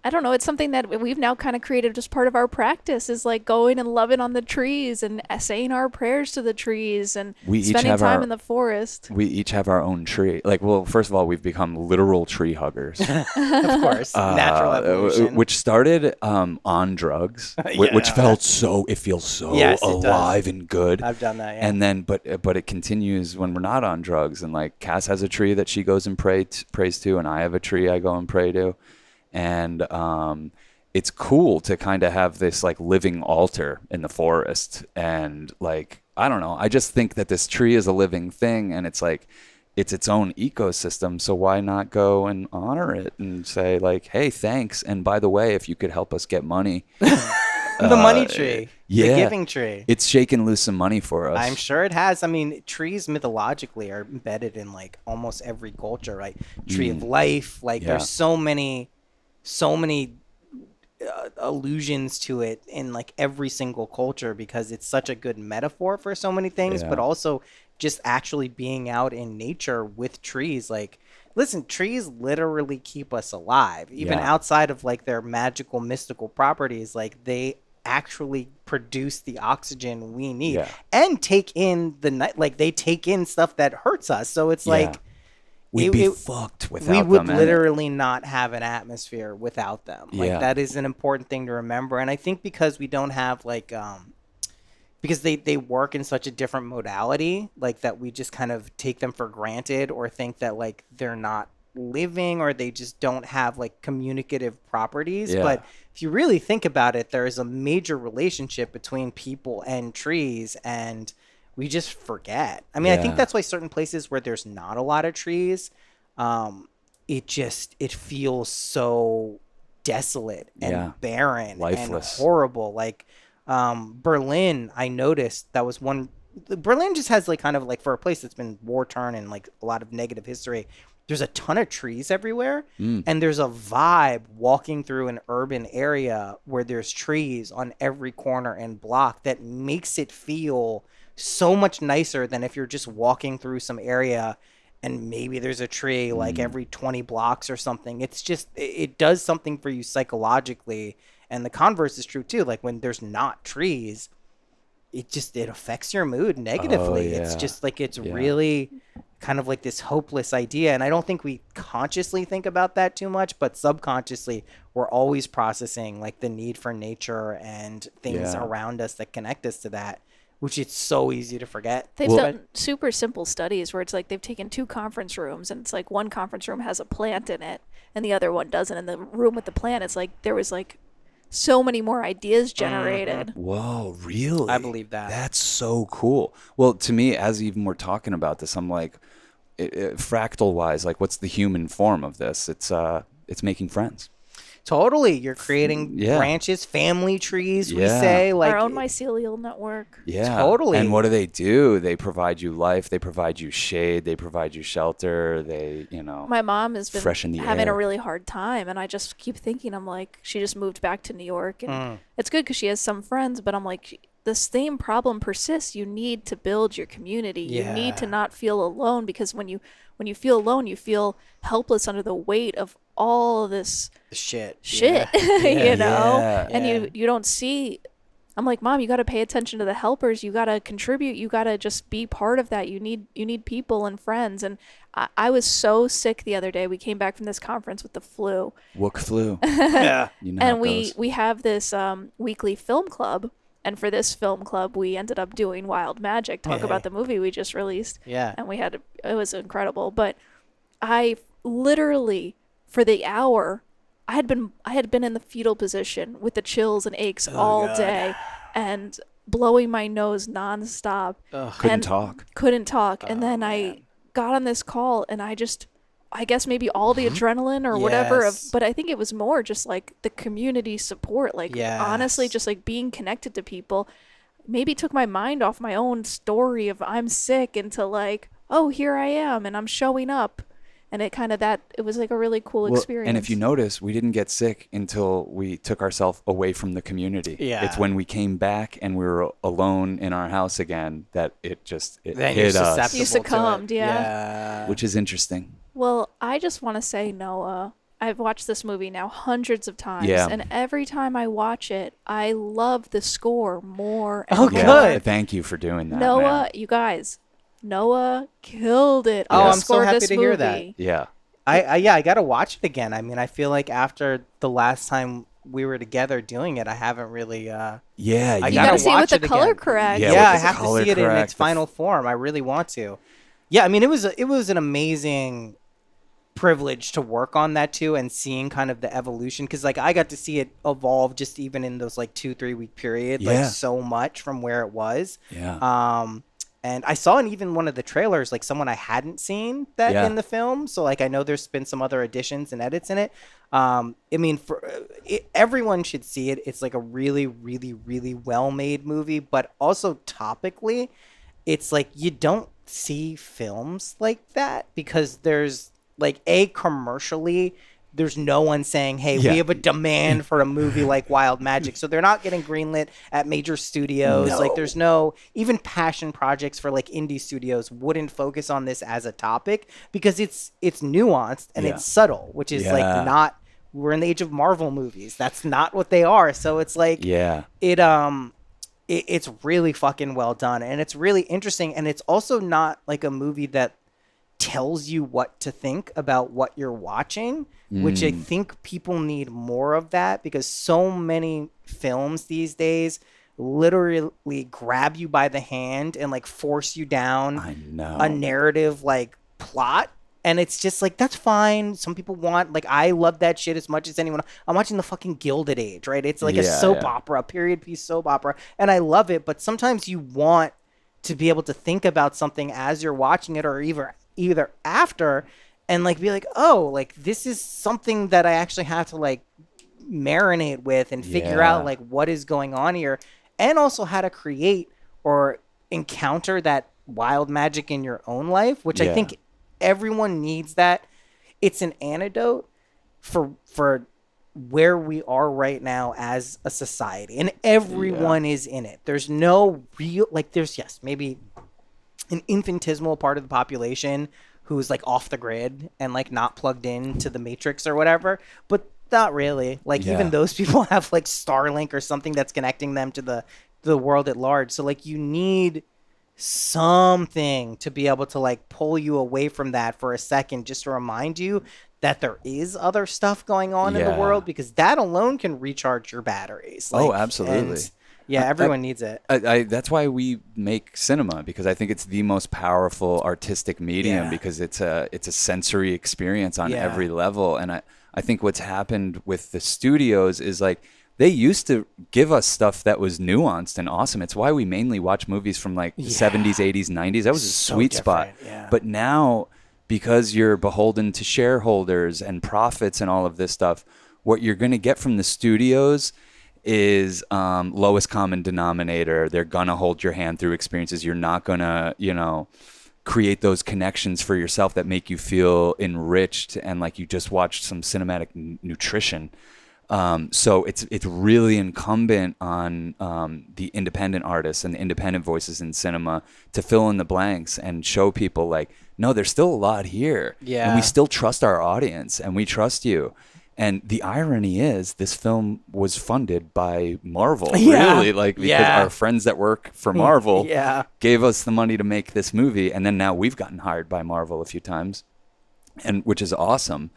I don't know, it's something that we've now kind of created just part of our practice, is like going and loving on the trees and saying our prayers to the trees and We each spending have time our- in the forest. We each have our own tree. Like, well, first of all, we've become literal tree huggers. Of course. Natural evolution. Which started on drugs, which Yeah. felt it feels so Yes, it does. alive and good. I've done that, yeah. And then, but it continues when we're not on drugs. And like Cass has a tree that she goes and prays to, and I have a tree I go and pray to, and it's cool to kind of have this like living altar in the forest. And like, I don't know, I just think that this tree is a living thing, and it's like, it's its own ecosystem. So why not go and honor it and say like, hey, thanks. And by the way, if you could help us get money, the money tree. yeah, The giving tree. it's shaking loose some money for us. I'm sure it has. I mean, trees mythologically are embedded in like almost every culture, right? Tree of life. Like Yeah. there's so many allusions to it in like every single culture, because it's such a good metaphor for so many things, Yeah. but also just actually being out in nature with trees. Like, listen, trees literally keep us alive, even Yeah. outside of like their magical, mystical properties. Like, they actually produce the oxygen we need Yeah. and take in the night. Like, they take in stuff that hurts us. So it's like, we'd it- be it- fucked without we would them. and- literally not have an atmosphere without them. Like, Yeah. that is an important thing to remember. And I think because we don't have like because they work in such a different modality, like that we just kind of take them for granted or think that like they're not living, or they just don't have like communicative properties. Yeah. But if you really think about it, there is a major relationship between people and trees, and we just forget. I mean, I think Yeah. that's why certain places where there's not a lot of trees, it feels so desolate and Yeah. barren Lifeless. and horrible. Like Berlin, I noticed that was one. Berlin just has like kind of like, for a place that's been war torn and like a lot of negative history, there's a ton of trees everywhere, and there's a vibe walking through an urban area where there's trees on every corner and block that makes it feel so much nicer than if you're just walking through some area and maybe there's a tree like every 20 blocks or something. It's just, it does something for you psychologically. And the converse is true too. Like, when there's not trees, it affects your mood negatively. It's yeah. just like, it's Yeah. really kind of like this hopeless idea. And I don't think we consciously think about that too much, but subconsciously we're always processing like the need for nature and things Yeah. around us that connect us to that, which it's so easy to forget. They've Well- done super simple studies where it's like they've taken two conference rooms, and it's like one conference room has a plant in it and the other one doesn't. And the room with the plant, it's like there was like so many more ideas generated. Whoa, really? I believe that. That's so cool. Well, to me, as even we're talking about this, I'm like, fractal wise, like, what's the human form of this? It's making friends. Totally. You're creating Yeah. branches, family trees, we Yeah. say. Like, Our own mycelial network. Yeah. Totally. And what do? They provide you life. They provide you shade. They provide you shelter. They, My mom has been freshen the having air. a really hard time, and I just keep thinking, I'm like, she just moved back to New York, and it's good because she has some friends, but I'm like, the same problem persists. You need to build your community. You need to Yeah. not feel alone, because when you feel alone, you feel helpless under the weight of all of this shit. shit, Yeah. Yeah. and Yeah. you don't see. I'm like, Mom, you got to pay attention to the helpers. You got to contribute. You got to just be part of that. You need people and friends. And I was so sick the other day. We came back from this conference with the flu. Wook flu. Yeah. You know how And it we goes. have this weekly film club. And for this film club, we ended up doing Wild Magic, talk about the movie we just released. Yeah. And it was incredible. But I literally, for the hour, I had been in the fetal position with the chills and aches all day, and blowing my nose nonstop. Couldn't talk. Couldn't talk. And then I got on this call, and I guess maybe all the adrenaline or whatever Yes. but I think it was more just like the community support, like honestly Yes. just like being connected to people maybe took my mind off my own story of I'm sick into like, oh, here I am and I'm showing up. And it was like a really cool experience. And if you notice, we didn't get sick until we took ourselves away from the community. Yeah. It's when we came back and we were alone in our house again that it Then hit you're us, susceptible You to succumbed, it. yeah. which is interesting. Well, I just want to say, Noah, I've watched this movie now hundreds of times. Yeah. And every time I watch it, I love the score more and Oh, more. good. Yeah, thank you for doing that, Noah, man. you guys, Noah killed it. Oh, on the I'm so score of happy this to hear that. movie. Yeah. I gotta watch it again. I mean, I feel like after the last time we were together doing it, I haven't really. Yeah. I You gotta gotta see it with watch the it color again. correct. Yeah, Yeah, with I the have to color see it in correct, its final form. I really want to. Yeah, I mean, it was an amazing privilege to work on that too, and seeing kind of the evolution, because like I got to see it evolve just even in those like 2-3 week period, like Yeah. so much from where it was. Yeah. And I saw in even one of the trailers, like someone I hadn't seen that Yeah. in the film. So like I know there's been some other additions and edits in it. I mean, everyone should see it. It's like a really, really, really well made movie, but also topically, it's like you don't see films like that because there's like commercially. There's no one saying, hey, Yeah. we have a demand for a movie like Wild Magic. So they're not getting greenlit at major studios. No. Like there's no, even passion projects for like indie studios wouldn't focus on this as a topic because it's nuanced and Yeah. it's subtle, which is Yeah. like not, we're in the age of Marvel movies. That's not what they are. So it's like, Yeah. it's really fucking well done. And it's really interesting. And it's also not like a movie that tells you what to think about what you're watching, which I think people need more of that because so many films these days literally grab you by the hand and like force you down I know. a narrative like plot. And it's just like, that's fine. Some people want, like, I love that shit as much as anyone. I'm watching the fucking Gilded Age, right? It's like a Yeah, soap yeah. opera, a period piece soap opera. And I love it. But sometimes you want to be able to think about something as you're watching it or either after and like be like, oh, like this is something that I actually have to like marinate with and figure Yeah. out like what is going on here and also how to create or encounter that wild magic in your own life, which I Yeah. think everyone needs that. It's an antidote for where we are right now as a society, and everyone is in it. There's no real, like there's, yes, maybe an infinitesimal part of the population who's like off the grid and like not plugged in to the matrix or whatever, but not really. Like Yeah. even those people have like Starlink or something that's connecting them to the world at large. So like you need something to be able to like pull you away from that for a second, just to remind you that there is other stuff going on in the Yeah. world, because that alone can recharge your batteries. Oh, Like, absolutely. and, yeah, everyone needs it. I that's why we make cinema, because I think it's the most powerful artistic medium, Yeah. because it's a sensory experience on Yeah. every level. And I think what's happened with the studios is like they used to give us stuff that was nuanced and awesome. It's why we mainly watch movies from like the 70s, 80s, 90s. That was a So sweet spot. different, yeah. But now, because you're beholden to shareholders and profits and all of this stuff, What you're going to get from the studios is lowest common denominator. They're going to hold your hand through experiences. You're not going to, create those connections for yourself that make you feel enriched and like you just watched some cinematic nutrition. So it's really incumbent on the independent artists and the independent voices in cinema to fill in the blanks and show people like, no, there's still a lot here. Yeah. And we still trust our audience and we trust you. And the irony is this film was funded by Marvel, really, because our friends that work for Marvel gave us the money to make this movie. And then now we've gotten hired by Marvel a few times, and which is awesome.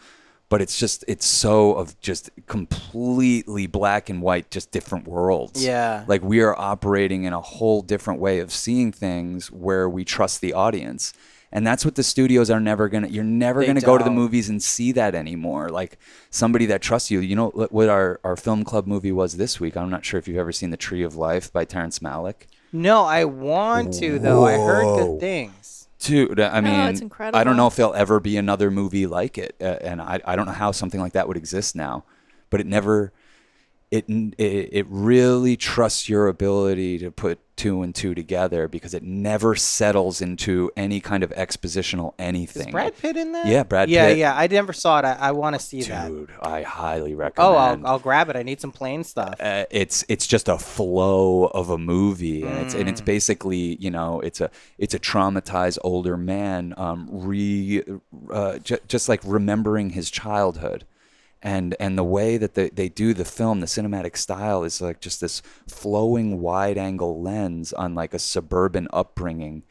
But it's so of just completely black and white, just different worlds. Yeah. Like we are operating in a whole different way of seeing things where we trust the audience. And that's what the studios are never going to, you're never going to go to the movies and see that anymore. Like somebody that trusts you. You know what our film club movie was this week? I'm not sure if you've ever seen The Tree of Life by Terrence Malick. No, I want to, though. I heard good things. Dude, I mean, it's incredible. I don't know if there'll ever be another movie like it. And I don't know how something like that would exist now. But it really trusts your ability to put two and two together because it never settles into any kind of expositional anything. Is Brad Pitt in that? Yeah, Brad Pitt. Yeah, I never saw it. I want to see that. Dude, I highly recommend. Oh, I'll grab it. I need some plain stuff. It's just a flow of a movie, and it's basically it's a traumatized older man just like remembering his childhood. And the way that they do the film, the cinematic style is like just this flowing wide angle lens on like a suburban upbringing.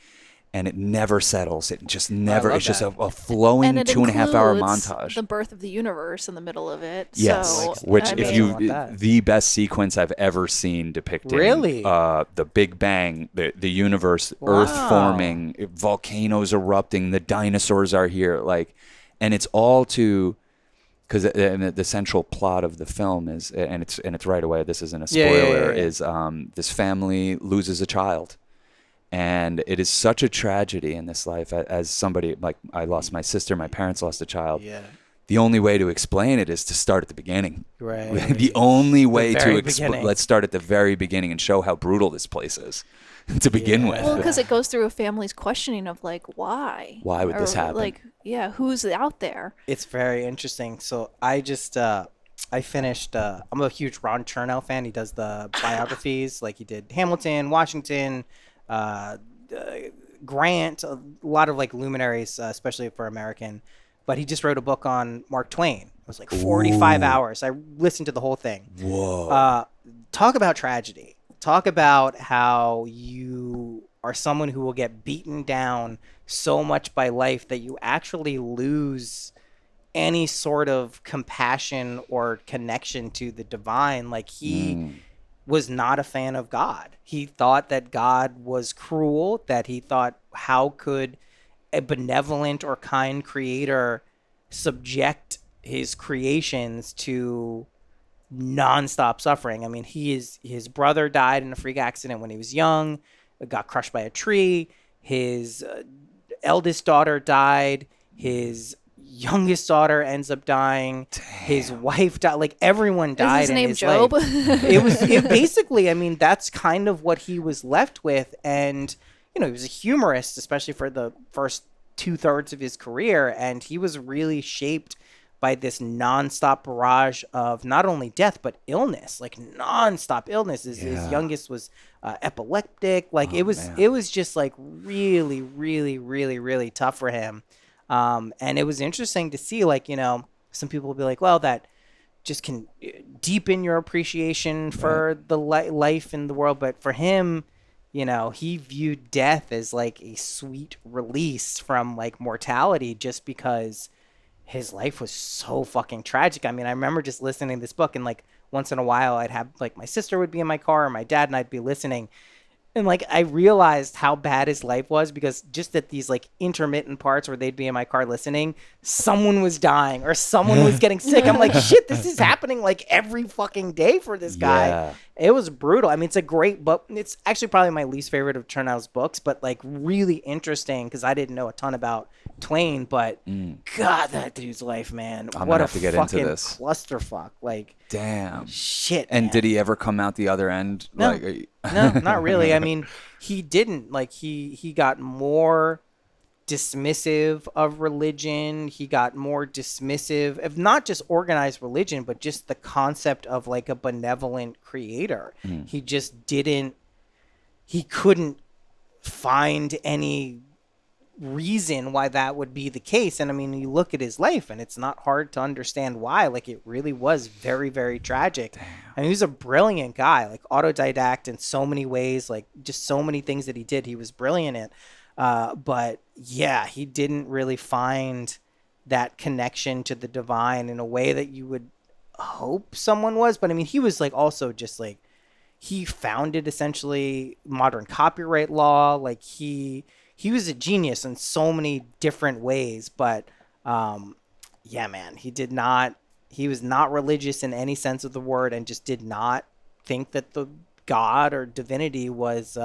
And it never settles. It just never. It's just a flowing 2.5 hour montage. The birth of the universe in the middle of it. Yes, so, which the best sequence I've ever seen depicting. Really? The Big Bang, the universe, Earth forming, volcanoes erupting, the dinosaurs are here, and it's all to. Because the central plot of the film is, and it's right away. This isn't a spoiler. Is this family loses a child, and it is such a tragedy in this life. As somebody like I lost my sister, my parents lost a child. Yeah. The only way to explain it is to start at the beginning. Right. The only way to beginning. Let's start at the very beginning and show how brutal this place is to begin with. Well, because it goes through a family's questioning of why? Why would this happen? Who's out there? It's very interesting. So I just I finished. I'm a huge Ron Chernow fan. He does the biographies, like he did Hamilton, Washington, Grant, a lot of like luminaries, especially for American. But he just wrote a book on Mark Twain. It was like 45 hours. I listened to the whole thing. Whoa. Talk about tragedy. Talk about how you are someone who will get beaten down so much by life that you actually lose any sort of compassion or connection to the divine. Like he was not a fan of God. He thought that God was cruel, that he thought, how could a benevolent or kind creator subject his creations to nonstop suffering? I mean, his brother died in a freak accident when he was young, got crushed by a tree. His eldest daughter died. His youngest daughter ends up dying. Damn. His wife died. Like everyone died. Is his in name his Job? Life. It basically, I mean, that's kind of what he was left with. And, he was a humorist, especially for the first 2/3 of his career. And he was really shaped by this nonstop barrage of not only death, but illness, like nonstop illness. His youngest was epileptic. Like it was just like really, really, really, really tough for him. And it was interesting to see, like, some people will be like, well, that just can deepen your appreciation for the life in the world. But for him, he viewed death as like a sweet release from like mortality, just because his life was so fucking tragic. I mean, I remember just listening to this book, and like once in a while I'd have like my sister would be in my car or my dad, and I'd be listening. And like I realized how bad his life was, because just at these like intermittent parts where they'd be in my car listening, someone was dying or someone was getting sick. I'm like, shit, this is happening like every fucking day for this guy. It was brutal. I mean, it's a great book. It's actually probably my least favorite of Chernow's books, but like really interesting because I didn't know a ton about Twain. But God, that dude's life, man! I'm What gonna a have to get into fucking this. clusterfuck! Like, Damn. shit. And man. did he ever come out the other end? No. Like, No, not really. I mean, he didn't. Like, he got more dismissive of religion. He got more dismissive of not just organized religion, but just the concept of like a benevolent creator. He just didn't, he couldn't find any reason why that would be the case. And I mean, you look at his life and it's not hard to understand why. Like, it really was very, very tragic. I mean, he was a brilliant guy, like autodidact in so many ways, like just so many things that he did. He was brilliant at. But yeah, he didn't really find that connection to the divine in a way that you would hope someone was. But I mean, he was like also just like, he founded essentially modern copyright law. Like he was a genius in so many different ways. But yeah, man, he was not religious in any sense of the word, and just did not think that the God or divinity was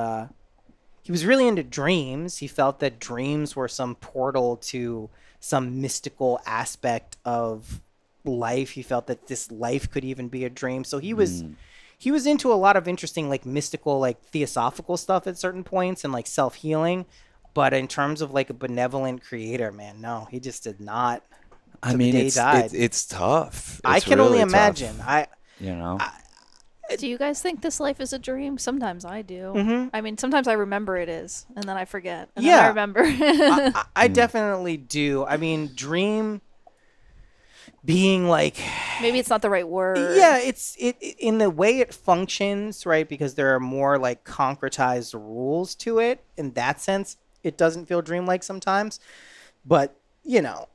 he was really into dreams. He felt that dreams were some portal to some mystical aspect of life. He felt that this life could even be a dream. So he was into a lot of interesting, like mystical, like theosophical stuff at certain points, and like self-healing. But in terms of like a benevolent creator, man, no, he just did not. I mean, it's tough. I It's can only really tough, imagine. you know. Do you guys think this life is a dream? Sometimes I do. Mhm. I mean, sometimes I remember it is, and then I forget. And Yeah. then I remember. I definitely do. I mean, dream being like, Maybe it's not the right word. yeah, it's in the way it functions, right? Because there are more like concretized rules to it. In that sense, it doesn't feel dreamlike sometimes. But, you know,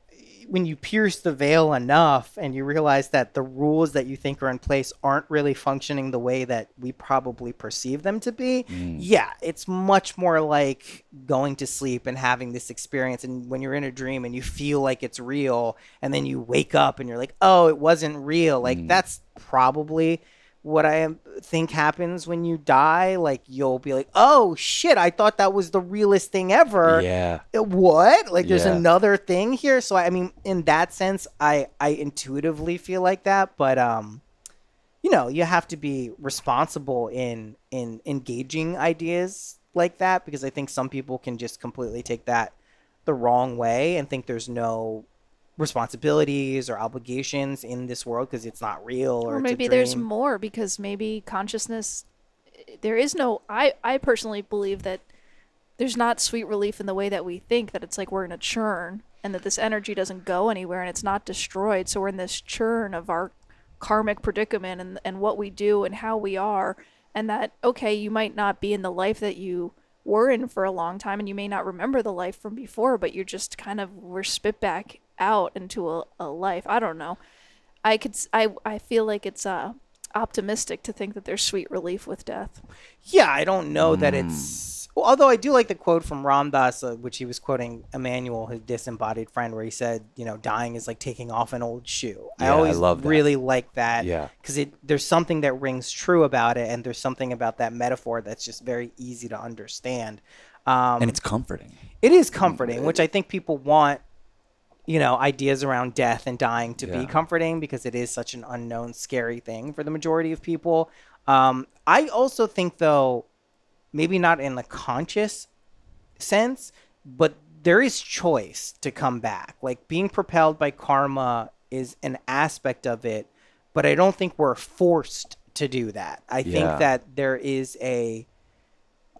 when you pierce the veil enough and you realize that the rules that you think are in place aren't really functioning the way that we probably perceive them to be, yeah, it's much more like going to sleep and having this experience. And when you're in a dream and you feel like it's real, and then you wake up and you're like, oh, it wasn't real. Like, that's probably what I think happens when you die. Like, you'll be like, oh shit, I thought that was the realest thing ever. Yeah. What? Like, there's Yeah. another thing here. So I mean, in that sense, I intuitively feel like that. But you know, you have to be responsible in engaging ideas like that, because I think some people can just completely take that the wrong way and think there's no responsibilities or obligations in this world because it's not real, or Or it's a maybe there's dream. more, because maybe consciousness, there is no, I personally believe that there's not sweet relief in the way that we think, that it's like we're in a churn and that this energy doesn't go anywhere and it's not destroyed. So we're in this churn of our karmic predicament and what we do and how we are. And that, okay, you might not be in the life that you were in for a long time, and you may not remember the life from before, but you're just kind of, we're spit back out into a life. I don't know. I feel like it's optimistic to think that there's sweet relief with death. Yeah, I don't know that it's. Well, although I do like the quote from Ram Dass, which he was quoting Emmanuel, his disembodied friend, where he said, you know, dying is like taking off an old shoe. I Yeah, I always love that. really like that. Yeah. Because there's something that rings true about it, and there's something about that metaphor that's just very easy to understand. And it's comforting. It is comforting, which I think people want, you know, ideas around death and dying to be Yeah. comforting, because it is such an unknown, scary thing for the majority of people. I also think, though, maybe not in the conscious sense, but there is choice to come back. Like, being propelled by karma is an aspect of it, but I don't think we're forced to do that. I Yeah. think that there is a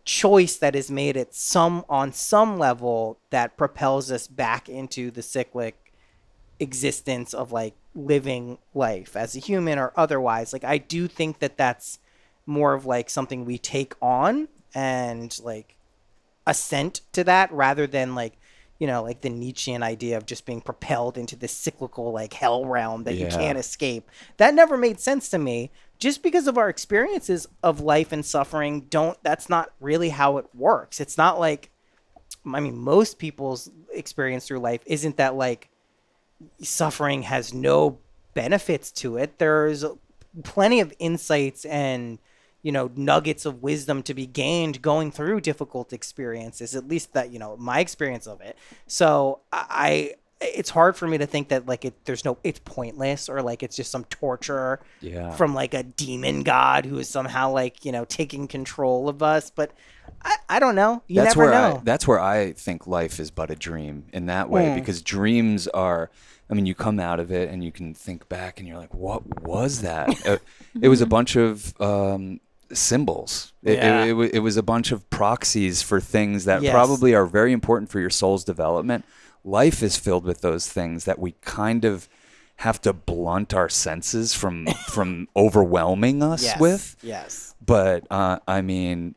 choice that is made at on some level that propels us back into the cyclic existence of like living life as a human or otherwise. Like, I do think that that's more of like something we take on and like assent to that, rather than like, you know, like the Nietzschean idea of just being propelled into this cyclical like hell realm that you Yeah. can't escape. That never made sense to me. Just because of our experiences of life and suffering, that's not really how it works. It's not like, I mean, most people's experience through life isn't that like suffering has no benefits to it. There's plenty of insights and, nuggets of wisdom to be gained going through difficult experiences, at least that, my experience of it. So it's hard for me to think that like it's pointless, or like it's just some torture from like a demon god who is somehow like, taking control of us. But I don't know. You never know. That's where I think life is but a dream in that way, because dreams are, I mean, you come out of it and you can think back and you're like, what was that? It was a bunch of symbols. It was a bunch of proxies for things that probably are very important for your soul's development. Life is filled with those things that we kind of have to blunt our senses from overwhelming us with. Yes. But I mean,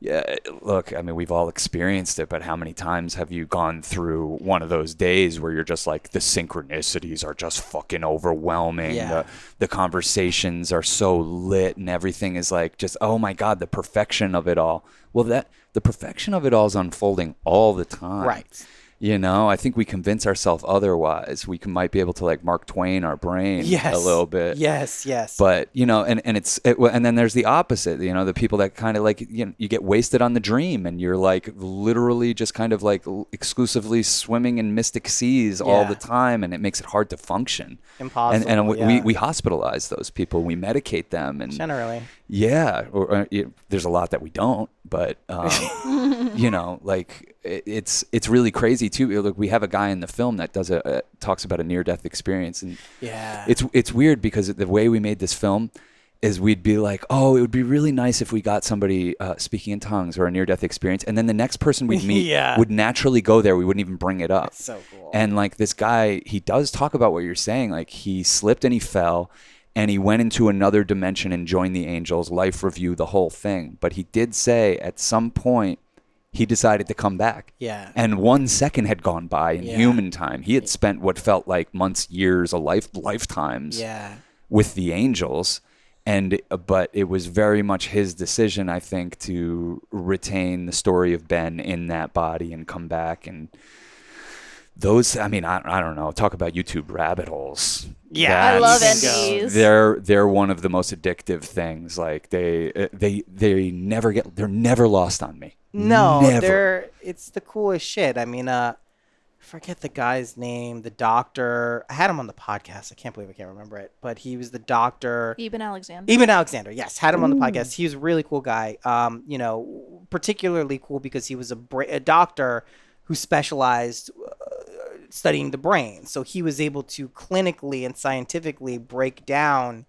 yeah, look, I mean, we've all experienced it, but how many times have you gone through one of those days where you're just like, the synchronicities are just fucking overwhelming. Yeah. The conversations are so lit and everything is like just, oh my God, the perfection of it all. Well, the perfection of it all is unfolding all the time. Right. I think we convince ourselves otherwise. We might be able to like Mark Twain our brain a little bit. Yes. But, and then there's the opposite, the people that kind of like, you get wasted on the dream and you're like literally just kind of like exclusively swimming in mystic seas all the time, and it makes it hard to function. Impossible. And we hospitalize those people. We medicate them. And generally. Yeah. There's a lot that we don't, but, like it's really crazy too. Look, we have a guy in the film that talks about a near-death experience, and it's weird because the way we made this film is we'd be like, oh, it would be really nice if we got somebody speaking in tongues or a near-death experience, and then the next person we'd meet would naturally go there. We wouldn't even bring it up. That's so cool. And like this guy, he does talk about what you're saying. Like he slipped and he fell, and he went into another dimension and joined the angels, life review, the whole thing. But he did say at some point he decided to come back. Yeah. And 1 second had gone by in human time. He had spent what felt like months, years, lifetimes with the angels. But it was very much his decision, I think, to retain the story of Ben in that body and come back. And those, I mean, I don't know, talk about YouTube rabbit holes. Yeah, I love NDs. They're one of the most addictive things. Like they're never lost on me. No, never. It's the coolest shit. I mean, forget the guy's name, the doctor. I had him on the podcast. I can't believe I can't remember it, but he was the doctor. Eben Alexander. Eben Alexander, yes, had him on the podcast. He was a really cool guy. Particularly cool because he was a doctor who specialized studying the brain. So he was able to clinically and scientifically break down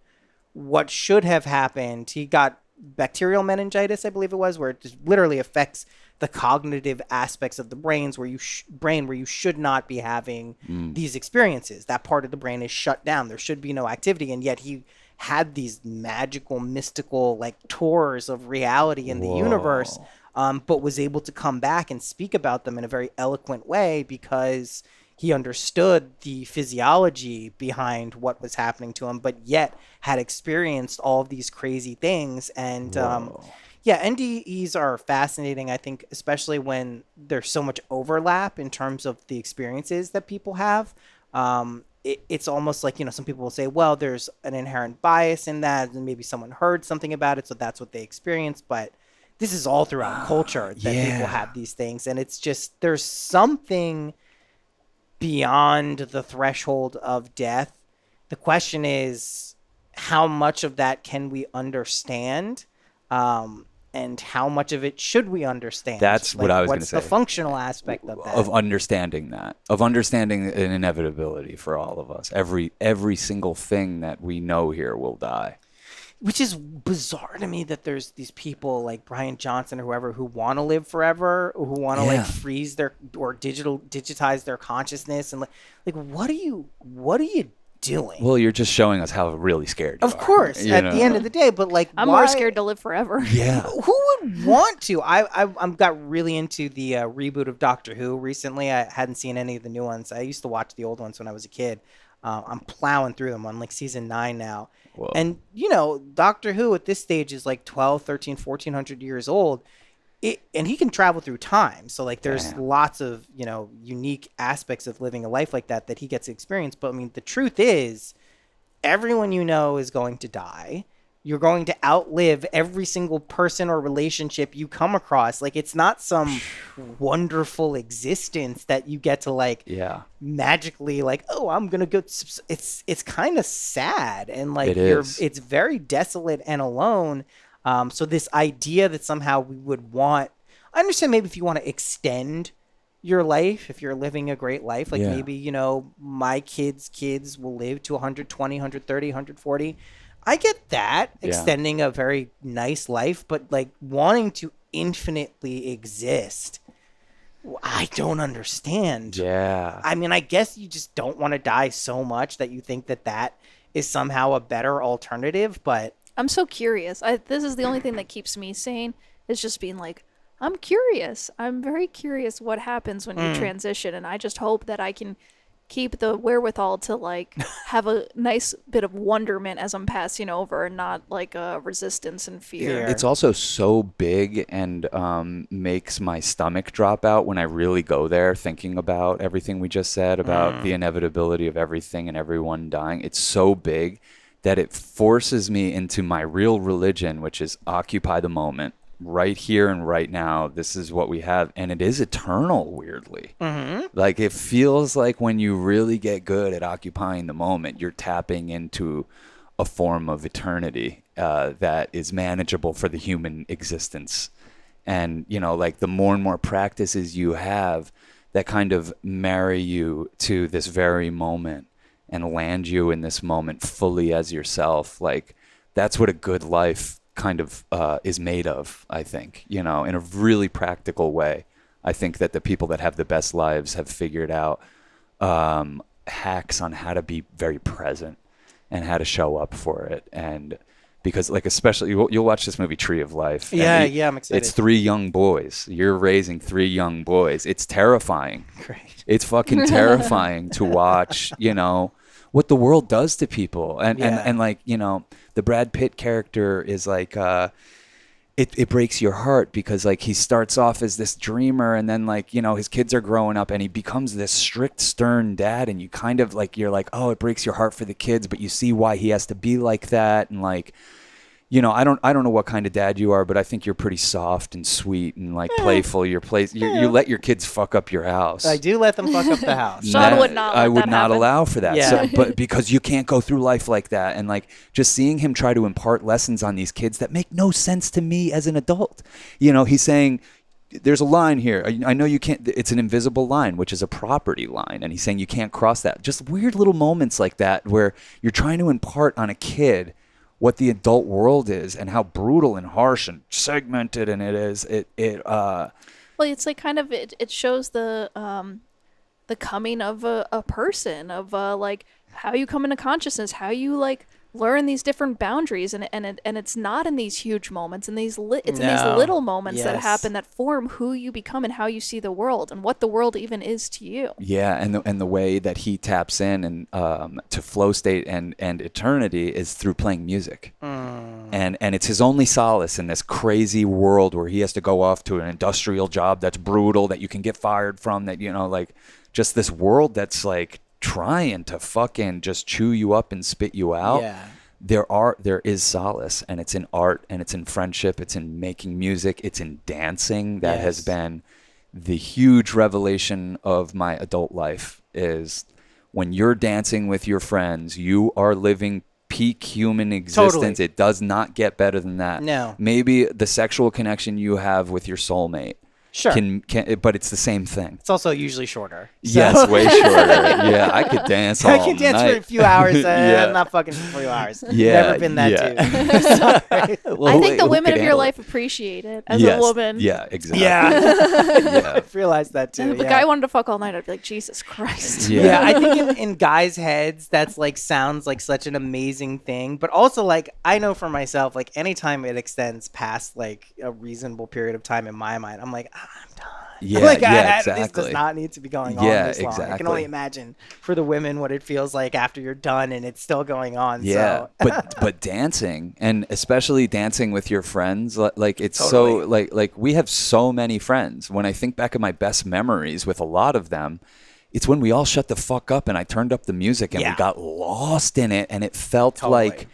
what should have happened. He got bacterial meningitis, I believe it was, where it just literally affects the cognitive aspects of the brains where you should not be having these experiences. That part of the brain is shut down. There should be no activity, and yet he had these magical, mystical like tours of reality in the universe, but was able to come back and speak about them in a very eloquent way because he understood the physiology behind what was happening to him, but yet had experienced all of these crazy things. And NDEs are fascinating, I think, especially when there's so much overlap in terms of the experiences that people have. It's almost like, some people will say, well, there's an inherent bias in that, and maybe someone heard something about it, so that's what they experienced. But this is all throughout culture that people have these things. And it's just, there's something beyond the threshold of death. The question is, how much of that can we understand? And how much of it should we understand? That's what I was going to say. What's the functional aspect of that? Of understanding an inevitability for all of us. Every single thing that we know here will die. Which is bizarre to me that there's these people like Brian Johnson or whoever who want to live forever, or who want to like freeze their or digitize their consciousness, and like what are you doing? Well, you're just showing us how really scared you are. Of course, at the end of the day, but like I'm more scared to live forever. Yeah. Who would want to? I got really into the reboot of Doctor Who recently. I hadn't seen any of the new ones. I used to watch the old ones when I was a kid. I'm plowing through them on like season 9 now. Whoa. And, Doctor Who at this stage is like 12, 13, 1400 years old. And he can travel through time. So like there's lots of, unique aspects of living a life like that he gets to experience. But I mean, the truth is everyone is going to die. You're going to outlive every single person or relationship you come across. Like, it's not some wonderful existence that you get to like magically like, oh, I'm gonna go. It's kind of sad, and like it's very desolate and alone. So this idea that somehow we would want, I understand maybe if you want to extend your life, if you're living a great life, like maybe, you know, my kids will live to 120, 130, 140. I get that, extending a very nice life, but like wanting to infinitely exist, I don't understand. Yeah. I mean, I guess you just don't want to die so much that you think that is somehow a better alternative, but I'm so curious. This is the only thing that keeps me sane, is just being like, I'm curious. I'm very curious what happens when you transition, and I just hope that I can keep the wherewithal to like have a nice bit of wonderment as I'm passing over, and not like a resistance and fear. It's also so big and makes my stomach drop out when I really go there thinking about everything we just said about the inevitability of everything and everyone dying. It's so big that it forces me into my real religion, which is occupy the moment. Right here and right now, this is what we have, and it is eternal, weirdly. Like, it feels like when you really get good at occupying the moment, you're tapping into a form of eternity that is manageable for the human existence. And, you know, like, the more and more practices you have that kind of marry you to this very moment and land you in this moment fully as yourself, like, that's what a good life kind of is made of, I think, you know, in a really practical way. I think that the people that have the best lives have figured out hacks on how to be very present and how to show up for it. And because, like, especially you'll watch this movie Tree of Life. Yeah, I'm excited. It's 3 young boys. You're raising 3 young boys. It's terrifying. Great. It's fucking terrifying to watch, you know, what the world does to people. And like, you know, the Brad Pitt character is like, it breaks your heart because like he starts off as this dreamer, and then like, you know, his kids are growing up and he becomes this strict, stern dad, and you kind of like, you're like, oh, it breaks your heart for the kids, but you see why he has to be like that. And like, you know, I don't know what kind of dad you are, but I think you're pretty soft and sweet and like playful. You let your kids fuck up your house. I do let them fuck up the house. Sean would not. I would not allow for that. Yeah. So, but because you can't go through life like that, and like just seeing him try to impart lessons on these kids that make no sense to me as an adult. You know, he's saying, there's a line here. I know you can't, it's an invisible line, which is a property line. And he's saying you can't cross that. Just weird little moments like that where you're trying to impart on a kid what the adult world is and how brutal and harsh and segmented and it is. Well, it's like kind of, it shows the coming of a person, of like how you come into consciousness, how you like learn these different boundaries, and it's not in these huge moments, in these in these little moments that happen that form who you become and how you see the world and what the world even is to you. Yeah, and the way that he taps in and to flow state and eternity is through playing music. And it's his only solace in this crazy world where he has to go off to an industrial job that's brutal, that you can get fired from, that, you know, like just this world that's like trying to fucking just chew you up and spit you out. Yeah. There is solace, and it's in art, and it's in friendship, it's in making music, it's in dancing. That has been the huge revelation of my adult life, is when you're dancing with your friends, you are living peak human existence. Totally. It does not get better than that. No. Maybe the sexual connection you have with your soulmate. Sure. But it's the same thing. It's also usually shorter. Yes, way shorter. Yeah, I could dance all I can dance night. for a few hours. Yeah. I'm not fucking for a few hours. Yeah, Never been that yeah. dude. Sorry. Well, I think the who women could of your handle life it? appreciate it as Yes. a woman. Yeah, exactly. Yeah. Yeah. I've realized that too. If a guy wanted to fuck all night, I'd be like, Jesus Christ. Yeah. Yeah, I think in guys' heads, that's like sounds like such an amazing thing. But also, like, I know for myself, like, anytime it extends past like a reasonable period of time in my mind, I'm like, I'm done. Yeah, Like, yeah, this exactly. does not need to be going on Yeah, this long. I can exactly. only imagine for the women what it feels like after you're done and it's still going on. Yeah, So. but dancing, and especially dancing with your friends, like it's Totally. so like we have so many friends. When I think back of my best memories with a lot of them, it's when we all shut the fuck up and I turned up the music and Yeah. we got lost in it, and it felt Totally. like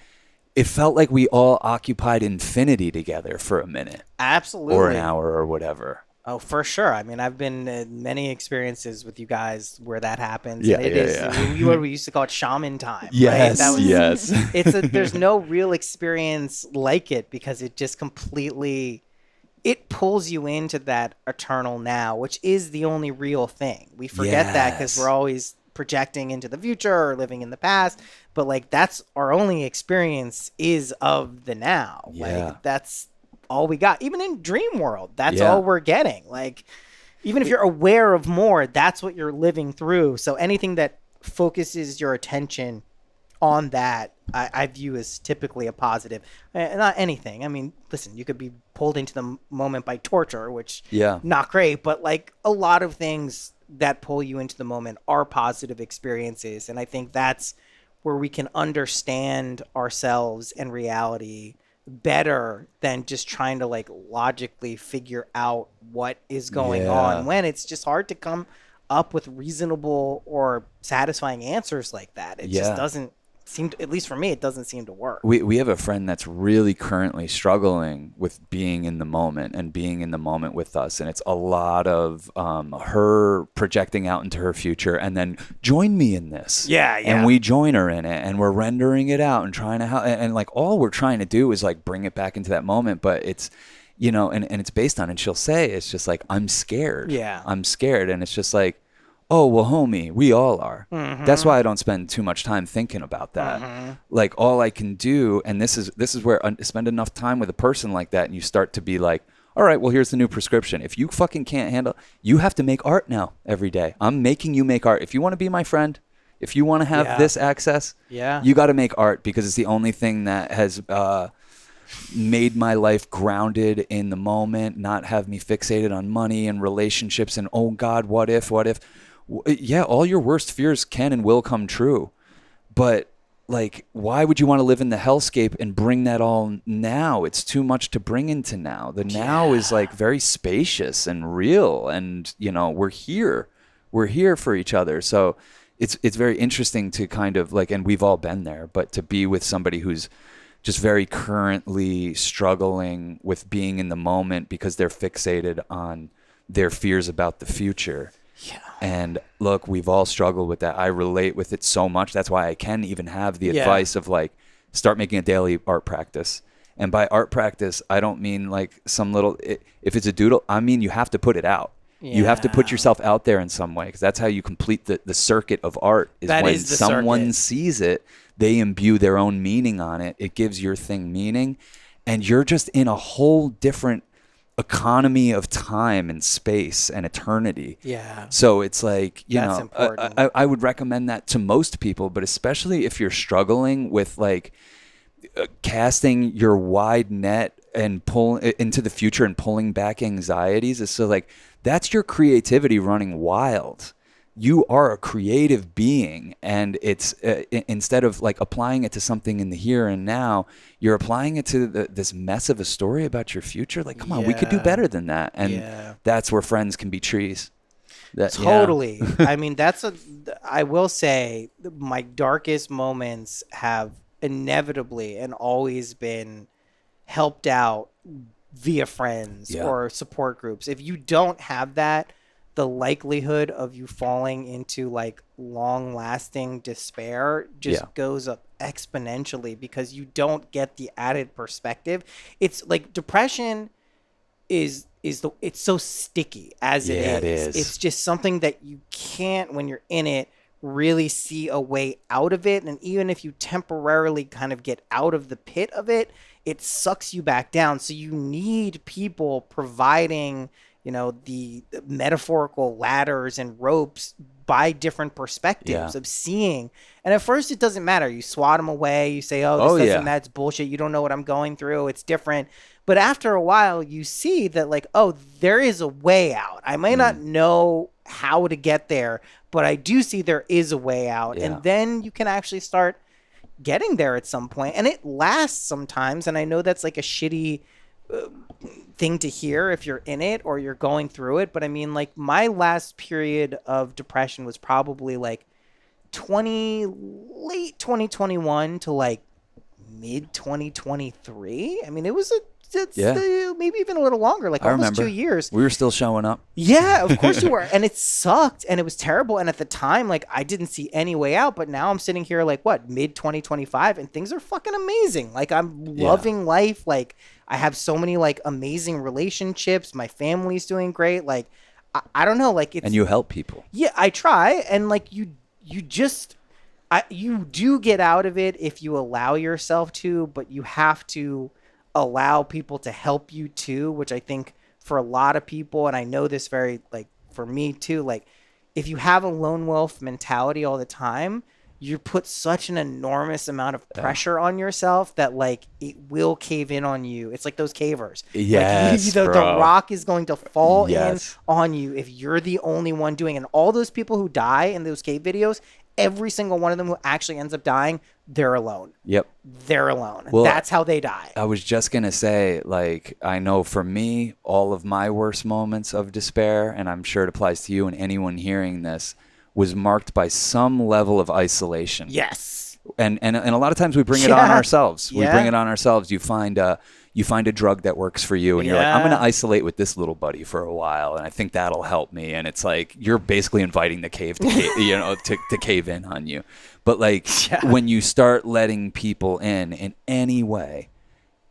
it felt like we all occupied infinity together for a minute Absolutely. or an hour or whatever. Oh, for sure. I mean, I've been in many experiences with you guys where that happens. Yeah, and it yeah, is yeah. what we used to call it shaman time. Right? Yes, That was, yes. there's no real experience like it because it just completely, it pulls you into that eternal now, which is the only real thing. We forget that because Yes. we're always projecting into the future or living in the past. But like, that's our only experience is of the now. Yeah. Like, that's all we got. Even in dream world, that's Yeah. all we're getting. Like, even if you're aware of more, that's what you're living through. So anything that focuses your attention on that, I view as typically a positive. Not anything. I mean, listen, you could be pulled into the moment by torture, which Yeah. not great, but like a lot of things that pull you into the moment are positive experiences. And I think that's where we can understand ourselves and reality better than just trying to like logically figure out what is going Yeah. on, when it's just hard to come up with reasonable or satisfying answers like that. It Yeah. just doesn't seem to, at least for me, it doesn't seem to work. We have a friend that's really currently struggling with being in the moment and being in the moment with us, and it's a lot of her projecting out into her future and then join me in this. Yeah. And we join her in it, and we're rendering it out and trying to help. And like all we're trying to do is like bring it back into that moment, but it's, you know, and it's based on, and she'll say it's just like, I'm scared. Yeah. I'm scared, and it's just like, oh, well, homie, we all are. That's why I don't spend too much time thinking about that. Like, all I can do, and this is where I spend enough time with a person like that, and you start to be like, all right, well, here's the new prescription. If you fucking can't handle, you have to make art now every day. I'm making you make art. If you want to be my friend, if you want to have this access, you got to make art, because it's the only thing that has made my life grounded in the moment, not have me fixated on money and relationships and, oh God, what if? Yeah, all your worst fears can and will come true. But like, why would you want to live in the hellscape and bring that all now? It's too much to bring into now. The now is like very spacious and real, and you know, we're here for each other. So it's very interesting to kind of like, and we've all been there, but to be with somebody who's just very currently struggling with being in the moment because they're fixated on their fears about the future. Yeah. And look, we've all struggled with that. I relate with it so much. That's why I can even have the advice of like, start making a daily art practice. And by art practice, I don't mean like some little, if it's a doodle, I mean, you have to put it out. You have to put yourself out there in some way, because that's how you complete the circuit of art. That when is the someone circuit. sees it, they imbue their own meaning on it. It gives your thing meaning, and you're just in a whole different economy of time and space and eternity. Yeah. So it's like, you That's know, important. I would recommend that to most people, but especially if you're struggling with like casting your wide net and pull into the future and pulling back anxieties. Is so like, that's your creativity running wild. You are a creative being, and it's instead of like applying it to something in the here and now, you're applying it to this mess of a story about your future. Like, come on, we could do better than that. And that's where friends can be trees. Totally. I mean, I will say my darkest moments have inevitably and always been helped out via friends or support groups. If you don't have that, the likelihood of you falling into like long lasting despair just goes up exponentially, because you don't get the added perspective. It's like depression is it's so sticky as it is. It's just something that you can't, when you're in it, really see a way out of it. And even if you temporarily kind of get out of the pit of it, it sucks you back down. So you need people providing, you know, the metaphorical ladders and ropes by different perspectives of seeing. And at first it doesn't matter. You swat them away. You say, oh, this doesn't matter. It's bullshit. You don't know what I'm going through. It's different. But after a while, you see that like, oh, there is a way out. I may not know how to get there, but I do see there is a way out. And then you can actually start getting there at some point. And it lasts sometimes. And I know that's like a shitty thing to hear if you're in it or you're going through it. But I mean, like, my last period of depression was probably like late 2021 to like mid 2023. I mean, it was maybe even a little longer, like I almost remember 2 years. we were still showing up. Yeah, of course you were. And it sucked and it was terrible. And at the time, like, I didn't see any way out. But now I'm sitting here, like, what, mid 2025, and things are fucking amazing. Like, I'm loving life. Like, I have so many, like, amazing relationships. My family's doing great. Like, I don't know. Like, it's. And you help people. Yeah, I try. And, like, you do get out of it if you allow yourself to, but you have to allow people to help you too, which I think for a lot of people, and I know this very, like, for me too, like, if you have a lone wolf mentality all the time, you put such an enormous amount of pressure on yourself that, like, it will cave in on you. It's like those cavers. Yes, like, the rock is going to fall in Yes. on you if you're the only one doing it. And all those people who die in those cave videos, every single one of them who actually ends up dying, they're alone. Yep. They're alone. Well, That's how they die. I was just going to say, like, I know for me, all of my worst moments of despair, and I'm sure it applies to you and anyone hearing this, was marked by some level of isolation. Yes. And a lot of times we bring it on ourselves. We Yeah. bring it on ourselves. You find a drug that works for you, and you're like, I'm going to Yeah. isolate with this little buddy for a while, and I think that'll help me. And it's like you're basically inviting the cave to to cave in on you. But like when you start letting people in any way,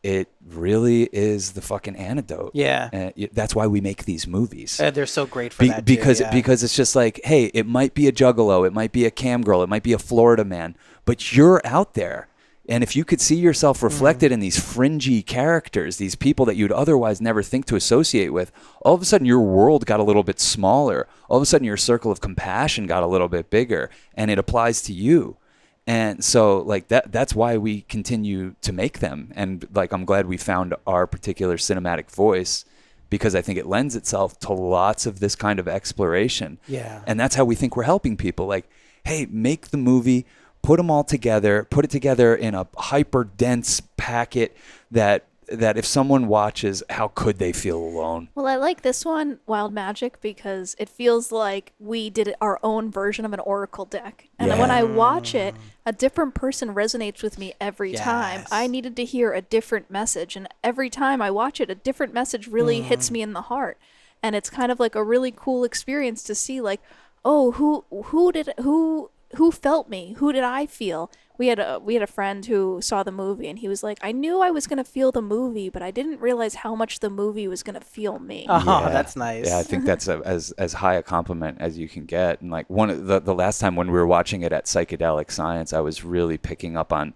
it really is the fucking antidote. Yeah. And that's why we make these movies. They're so great for that because too, yeah. because it's just like, hey, it might be a juggalo, it might be a cam girl, it might be a Florida man, but you're out there. And if you could see yourself reflected in these fringy characters, these people that you'd otherwise never think to associate with, all of a sudden your world got a little bit smaller. All of a sudden your circle of compassion got a little bit bigger, and it applies to you. And so like that's why we continue to make them. And like I'm glad we found our particular cinematic voice, because I think it lends itself to lots of this kind of exploration. Yeah. And that's how we think we're helping people. Like, hey, make the movie, put them all together, put it together in a hyper dense packet that if someone watches, how could they feel alone? Well, I like this one, Wild Magic, because it feels like we did our own version of an Oracle deck. And when I watch it, a different person resonates with me every time. Yes. I needed to hear a different message. And every time I watch it, a different message really hits me in the heart. And it's kind of like a really cool experience to see, like, oh, who felt me? Who did I feel? We had a friend who saw the movie, and he was like, I knew I was going to feel the movie, but I didn't realize how much the movie was going to feel me. Oh, Yeah. that's nice. Yeah, I think that's as high a compliment as you can get. And like one of the last time when we were watching it at Psychedelic Science, I was really picking up on,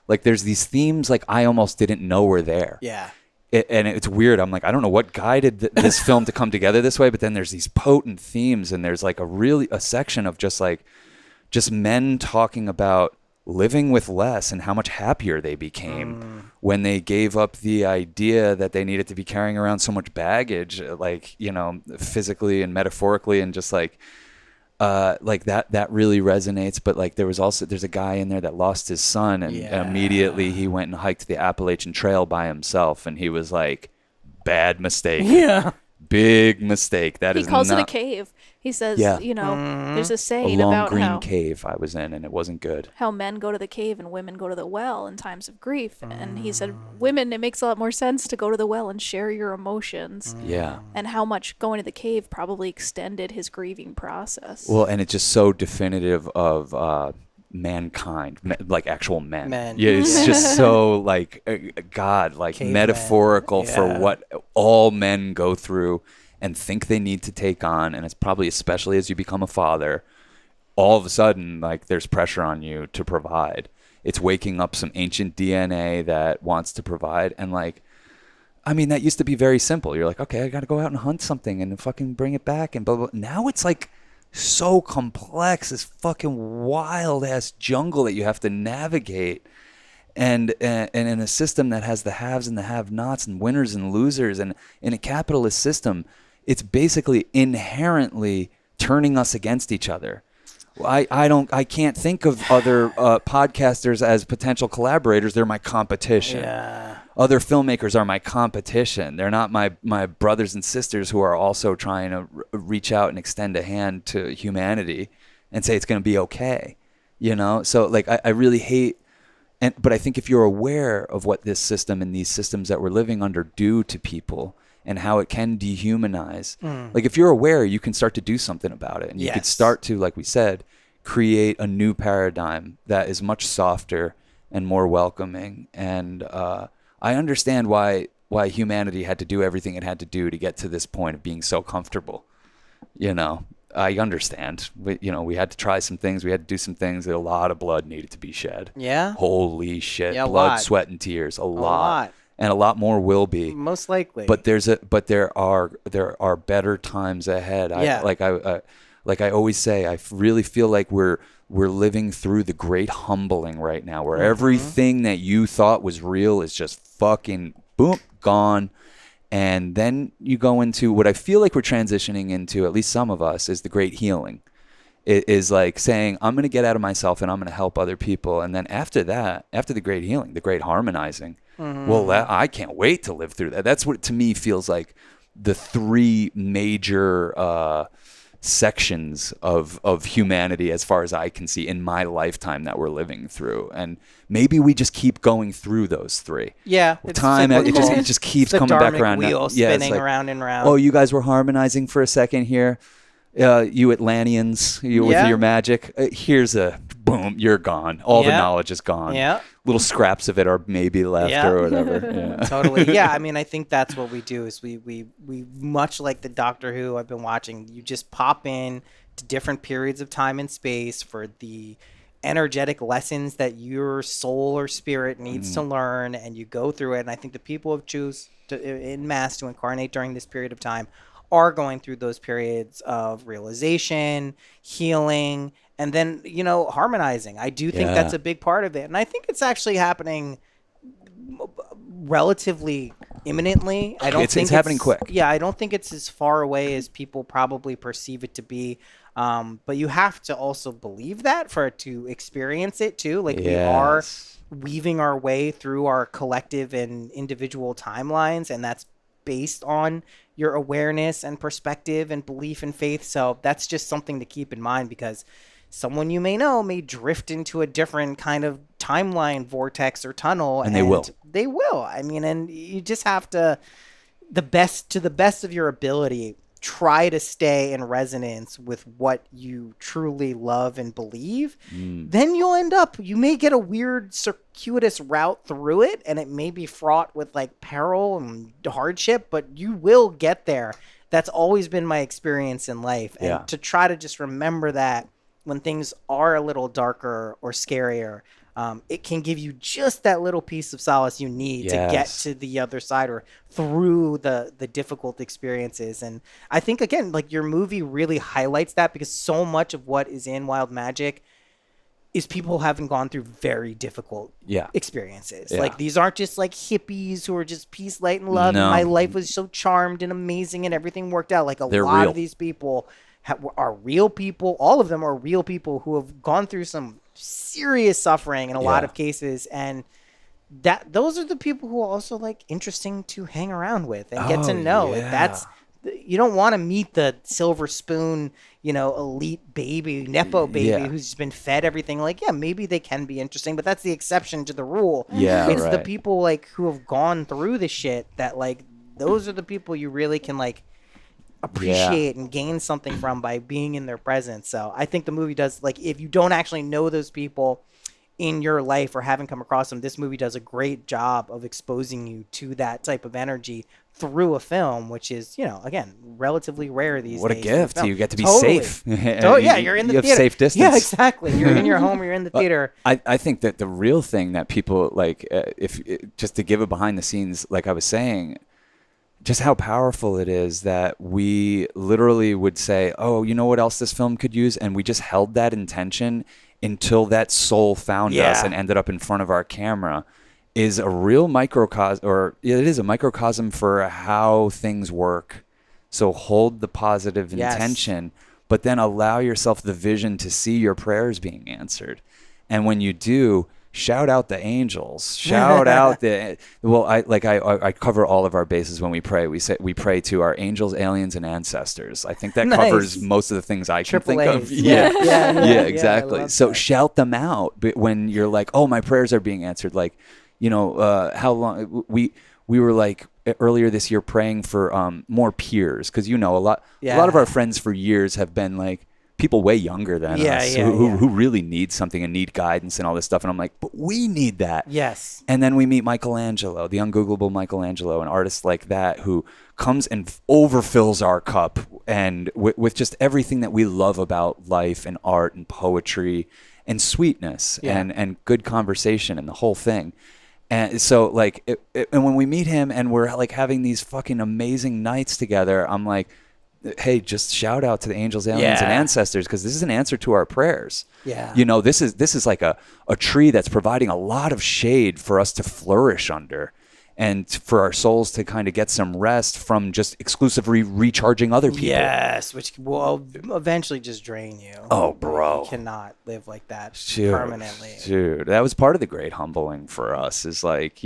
like, there's these themes like I almost didn't know were there. Yeah. And it's weird. I'm like, I don't know what guided this film to come together this way, but then there's these potent themes, and there's like a section of just men talking about living with less and how much happier they became when they gave up the idea that they needed to be carrying around so much baggage, like, you know, physically and metaphorically, and just like that really resonates. But like there's a guy in there that lost his son, and immediately he went and hiked the Appalachian Trail by himself, and he was like, bad mistake. Yeah. Big mistake. He calls it a cave. He says, you know, there's a a saying long about green how cave I was in, and it wasn't good. how men go to the cave and women go to the well in times of grief. And he said, women, it makes a lot more sense to go to the well and share your emotions. Yeah. And how much going to the cave probably extended his grieving process. Well, and it's just so definitive of mankind, like actual men. Men. Yeah, it's just so like God, like Cavemen. metaphorical for Yeah. what all men go through and think they need to take on. And it's probably especially as you become a father, all of a sudden, like there's pressure on you to provide. It's waking up some ancient DNA that wants to provide. And like, I mean, that used to be very simple. You're like, okay, I got to go out and hunt something and fucking bring it back and blah, blah. Now it's like so complex, this fucking wild ass jungle that you have to navigate. And in a system that has the haves and the have-nots and winners and losers, and in a capitalist system, it's basically inherently turning us against each other. I can't think of other podcasters as potential collaborators. They're my competition. Yeah. Other filmmakers are my competition. They're not my brothers and sisters who are also trying to reach out and extend a hand to humanity and say it's going to be okay. You know? So like I really hate But I think if you're aware of what this system and these systems that we're living under do to people and how it can dehumanize, like if you're aware, you can start to do something about it. And you could start to, like we said, create a new paradigm that is much softer and more welcoming. And I understand why humanity had to do everything it had to do to get to this point of being so comfortable. You know, I understand. We had to try some things. We had to do some things that a lot of blood needed to be shed. Yeah. Holy shit. Yeah, blood, sweat, and tears. A lot. And a lot more will be. Most likely. But there are better times ahead. Like I always say, I really feel like we're living through the great humbling right now, where everything that you thought was real is just fucking boom, gone. And then you go into what I feel like we're transitioning into, at least some of us, is the great healing. It is like saying, I'm going to get out of myself and I'm going to help other people. And then after that, after the great healing, the great harmonizing, well, I can't wait to live through that. That's what to me feels like the three major sections of humanity as far as I can see in my lifetime that we're living through. And maybe we just keep going through those three. Yeah. Time, it just keeps coming back around. Wheel spinning around and around. Oh, you guys were harmonizing for a second here. You Atlanteans, with your magic. Here's a boom, you're gone. All the knowledge is gone. Yeah. Little scraps of it are maybe left or whatever. Yeah. Totally. Yeah. I mean, I think that's what we do is we much like the Doctor Who I've been watching, you just pop in to different periods of time and space for the energetic lessons that your soul or spirit needs to learn, and you go through it. And I think the people who choose in mass to incarnate during this period of time are going through those periods of realization, healing, and then, harmonizing. I do think that's a big part of it. And I think it's actually happening relatively imminently. I don't think it's happening quick. Yeah, I don't think it's as far away as people probably perceive it to be. But you have to also believe that for it to experience it too. Like we are weaving our way through our collective and individual timelines, and that's based on your awareness and perspective and belief and faith. So that's just something to keep in mind, because someone you may know may drift into a different kind of timeline vortex or tunnel. And they will. They will. I mean, and you just have to the best of your ability, try to stay in resonance with what you truly love and believe. Then you may get a weird circuitous route through it, and it may be fraught with like peril and hardship, but you will get there. That's always been my experience in life. And to try to just remember that when things are a little darker or scarier, it can give you just that little piece of solace you need to get to the other side or through the difficult experiences. And I think, again, like your movie really highlights that, because so much of what is in Wild Magic is people having gone through very difficult experiences. Like these aren't just like hippies who are just peace, light, and love. No. And my life was so charmed and amazing and everything worked out. Like They're lot real. of these people are real people. All of them are real people who have gone through some serious suffering in a lot of cases, and those are the people who are also like interesting to hang around with and get to know. Like you don't want to meet the silver spoon, elite baby, nepo baby who's just been fed everything. Like, maybe they can be interesting, but that's the exception to the rule. It's the people like who have gone through the shit that like those are the people you really can like appreciate and gain something from by being in their presence. So I think the movie does, like, if you don't actually know those people in your life or haven't come across them, this movie does a great job of exposing you to that type of energy through a film, which is, again, relatively rare these days. What a gift. You get to be Totally. safe. You're in the you theater. have safe distance. Yeah, exactly. You're in your home or you're in the theater. I think that the real thing that people like, just to give a behind the scenes, like I was saying, just how powerful it is that we literally would say, oh, you know what else this film could use? And we just held that intention until that soul found us and ended up in front of our camera, is a real microcosm, or it is a microcosm for how things work. So hold the positive intention, but then allow yourself the vision to see your prayers being answered. And when you do, shout out the angels, shout out the, well, I cover all of our bases when we pray. We pray to our angels, aliens, and ancestors. I think that Nice. covers most of the things I can think of. A's. Yeah, Exactly. I love So that. shout them out. But when you're like, oh, my prayers are being answered, like, how long we were like earlier this year praying for more peers, because a lot of our friends for years have been like people way younger than us who really need something and need guidance and all this stuff. And I'm like, but we need that. Yes. And then we meet Michelangelo, the ungoogleable Michelangelo, an artist like that who comes and overfills our cup and with just everything that we love about life and art and poetry and sweetness and good conversation and the whole thing. And so like, and when we meet him and we're like having these fucking amazing nights together, I'm like, hey, just shout out to the angels, aliens, and ancestors, because this is an answer to our prayers. Yeah. This is like a tree that's providing a lot of shade for us to flourish under, and for our souls to kind of get some rest from just exclusively recharging other people. Yes, which will eventually just drain you. Oh, bro. You cannot live like that Dude, permanently. Dude, that was part of the great humbling for us, is like,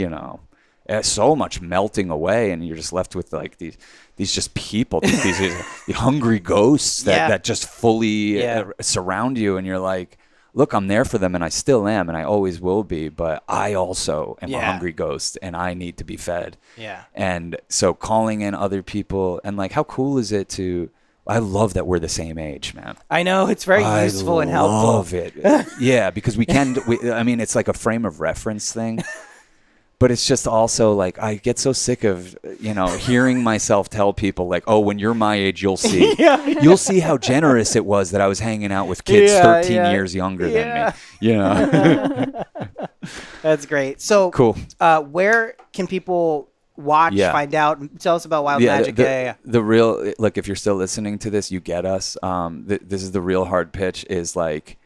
so much melting away, and you're just left with like these just people, these hungry ghosts that just fully surround you, and you're like, look, I'm there for them, and I still am, and I always will be, but I also am a hungry ghost, and I need to be fed. Yeah. And so calling in other people, and like, how cool is it I love that we're the same age, man. I know, it's very useful and helpful. I love it. Yeah, because it's like a frame of reference thing. But it's just also like, I get so sick of, hearing myself tell people like, oh, when you're my age, you'll see. You'll see how generous it was that I was hanging out with kids 13 years younger than me. That's great. So cool. Where can people watch, find out, tell us about Wild Magic? The real, look, if you're still listening to this, you get us. This is the real hard pitch, is like,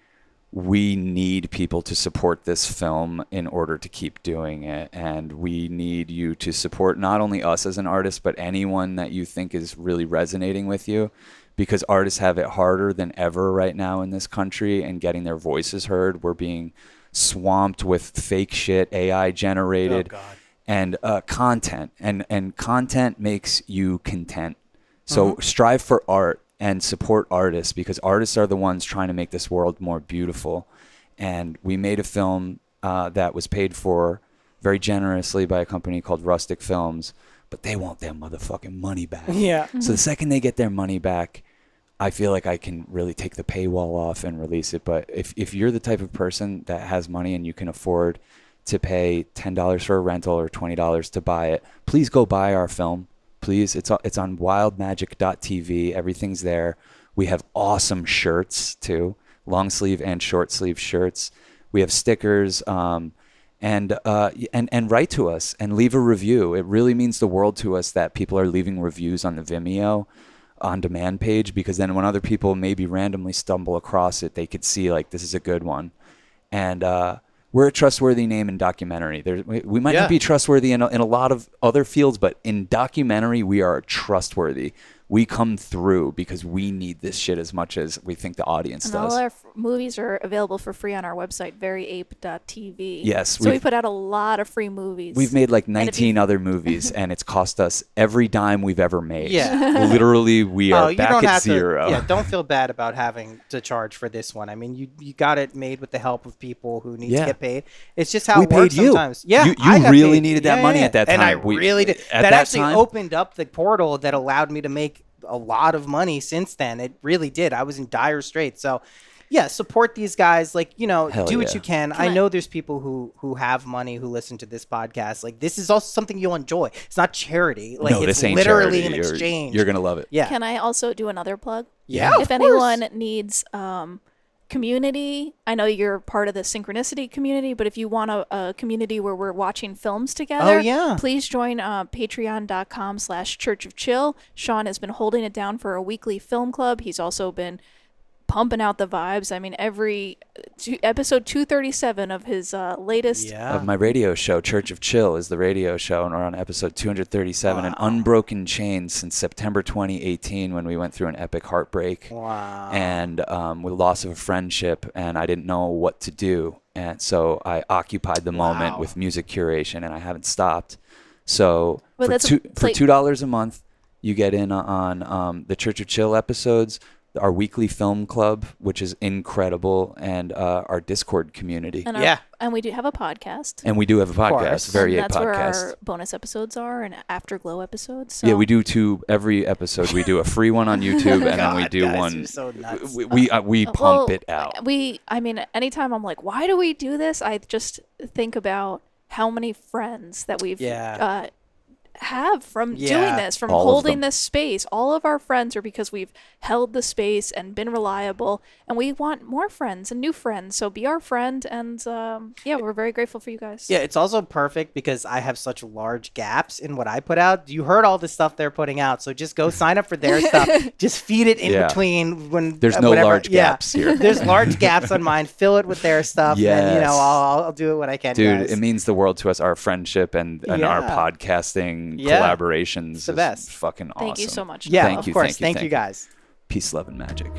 we need people to support this film in order to keep doing it. And we need you to support not only us as an artist, but anyone that you think is really resonating with you, because artists have it harder than ever right now in this country and getting their voices heard. We're being swamped with fake shit, AI generated, and content. And content makes you content. So strive for art and support artists, because artists are the ones trying to make this world more beautiful. And we made a film that was paid for very generously by a company called Rustic Films, but they want their motherfucking money back. Yeah. So the second they get their money back, I feel like I can really take the paywall off and release it. But if you're the type of person that has money and you can afford to pay $10 for a rental or $20 to buy it, please go buy our film. Please, it's on wildmagic.tv. Everything's there. We have awesome shirts too, long sleeve and short sleeve shirts. We have stickers, and write to us and leave a review. It really means the world to us that people are leaving reviews on the Vimeo on demand page, because then when other people maybe randomly stumble across it, they could see like, this is a good one. And we're a trustworthy name in documentary. We might not be trustworthy in a lot of other fields, but in documentary, we are trustworthy. We come through because we need this shit as much as we think the audience and does. All our movies are available for free on our website, veryape.tv. Yes. So we put out a lot of free movies. We've made like 19 other movies, and it's cost us every dime we've ever made. Yeah. Literally, we are back at zero. Don't feel bad about having to charge for this one. I mean, you got it made with the help of people who need to get paid. It's just how we it works paid you. Sometimes. Yeah, you really needed that money at that time. And I really did. That actually opened up the portal that allowed me to make a lot of money since then. It really did. I was in dire straits. So support these guys. Like, do what you can. I know there's people who have money who listen to this podcast. Like, this is also something you'll enjoy. It's not charity. Like, no, it's this ain't literally charity. an exchange. You're gonna love it. Yeah. Can I also do another plug? Yeah. If anyone needs community, I know you're part of the Synchronicity community, but if you want a community where we're watching films together, please join patreon.com/Church of Chill. Sean has been holding it down for a weekly film club. He's also been pumping out the vibes. I mean, episode 237 of his latest of my radio show, Church of Chill, is the radio show, and we're on episode 237, an unbroken chain since September 2018, when we went through an epic heartbreak. Wow. And with loss of a friendship, and I didn't know what to do. and so I occupied the moment Wow. with music curation, and I haven't stopped. So But for that's like- $2 a month, you get in on the Church of Chill episodes, our weekly film club, which is incredible, and our Discord community. And Yeah. and we do have a podcast. And we do have a course. podcast, Very and Eight that's where podcast. our bonus episodes are and Afterglow episodes. So. Yeah, we do every episode. We do a free one on YouTube, and then we God, do guys, one. you're so nuts. We pump Well, it out. I mean, anytime I'm like, why do we do this? I just think about how many friends that we've Yeah. have from Yeah. doing this, from All of holding them. this space. All of our friends are because we've held the space and been reliable, and we want more friends and new friends. So be our friend, and yeah, we're very grateful for you guys. Yeah, it's also perfect because I have such large gaps in what I put out. You heard all the stuff they're putting out, so just go sign up for their stuff. Just feed it in Yeah. between when There's no whatever. large Yeah. gaps here. There's large gaps on mine. Fill it with their stuff, and Yes. I'll do it when I can. Dude, guys. it means the world to us. Our friendship and our Yeah. podcasting Yeah. collaborations the is best. fucking awesome. Thank you so much. Yeah, Thank of you, course. thank you, Thank you guys. Peace, love, and magic.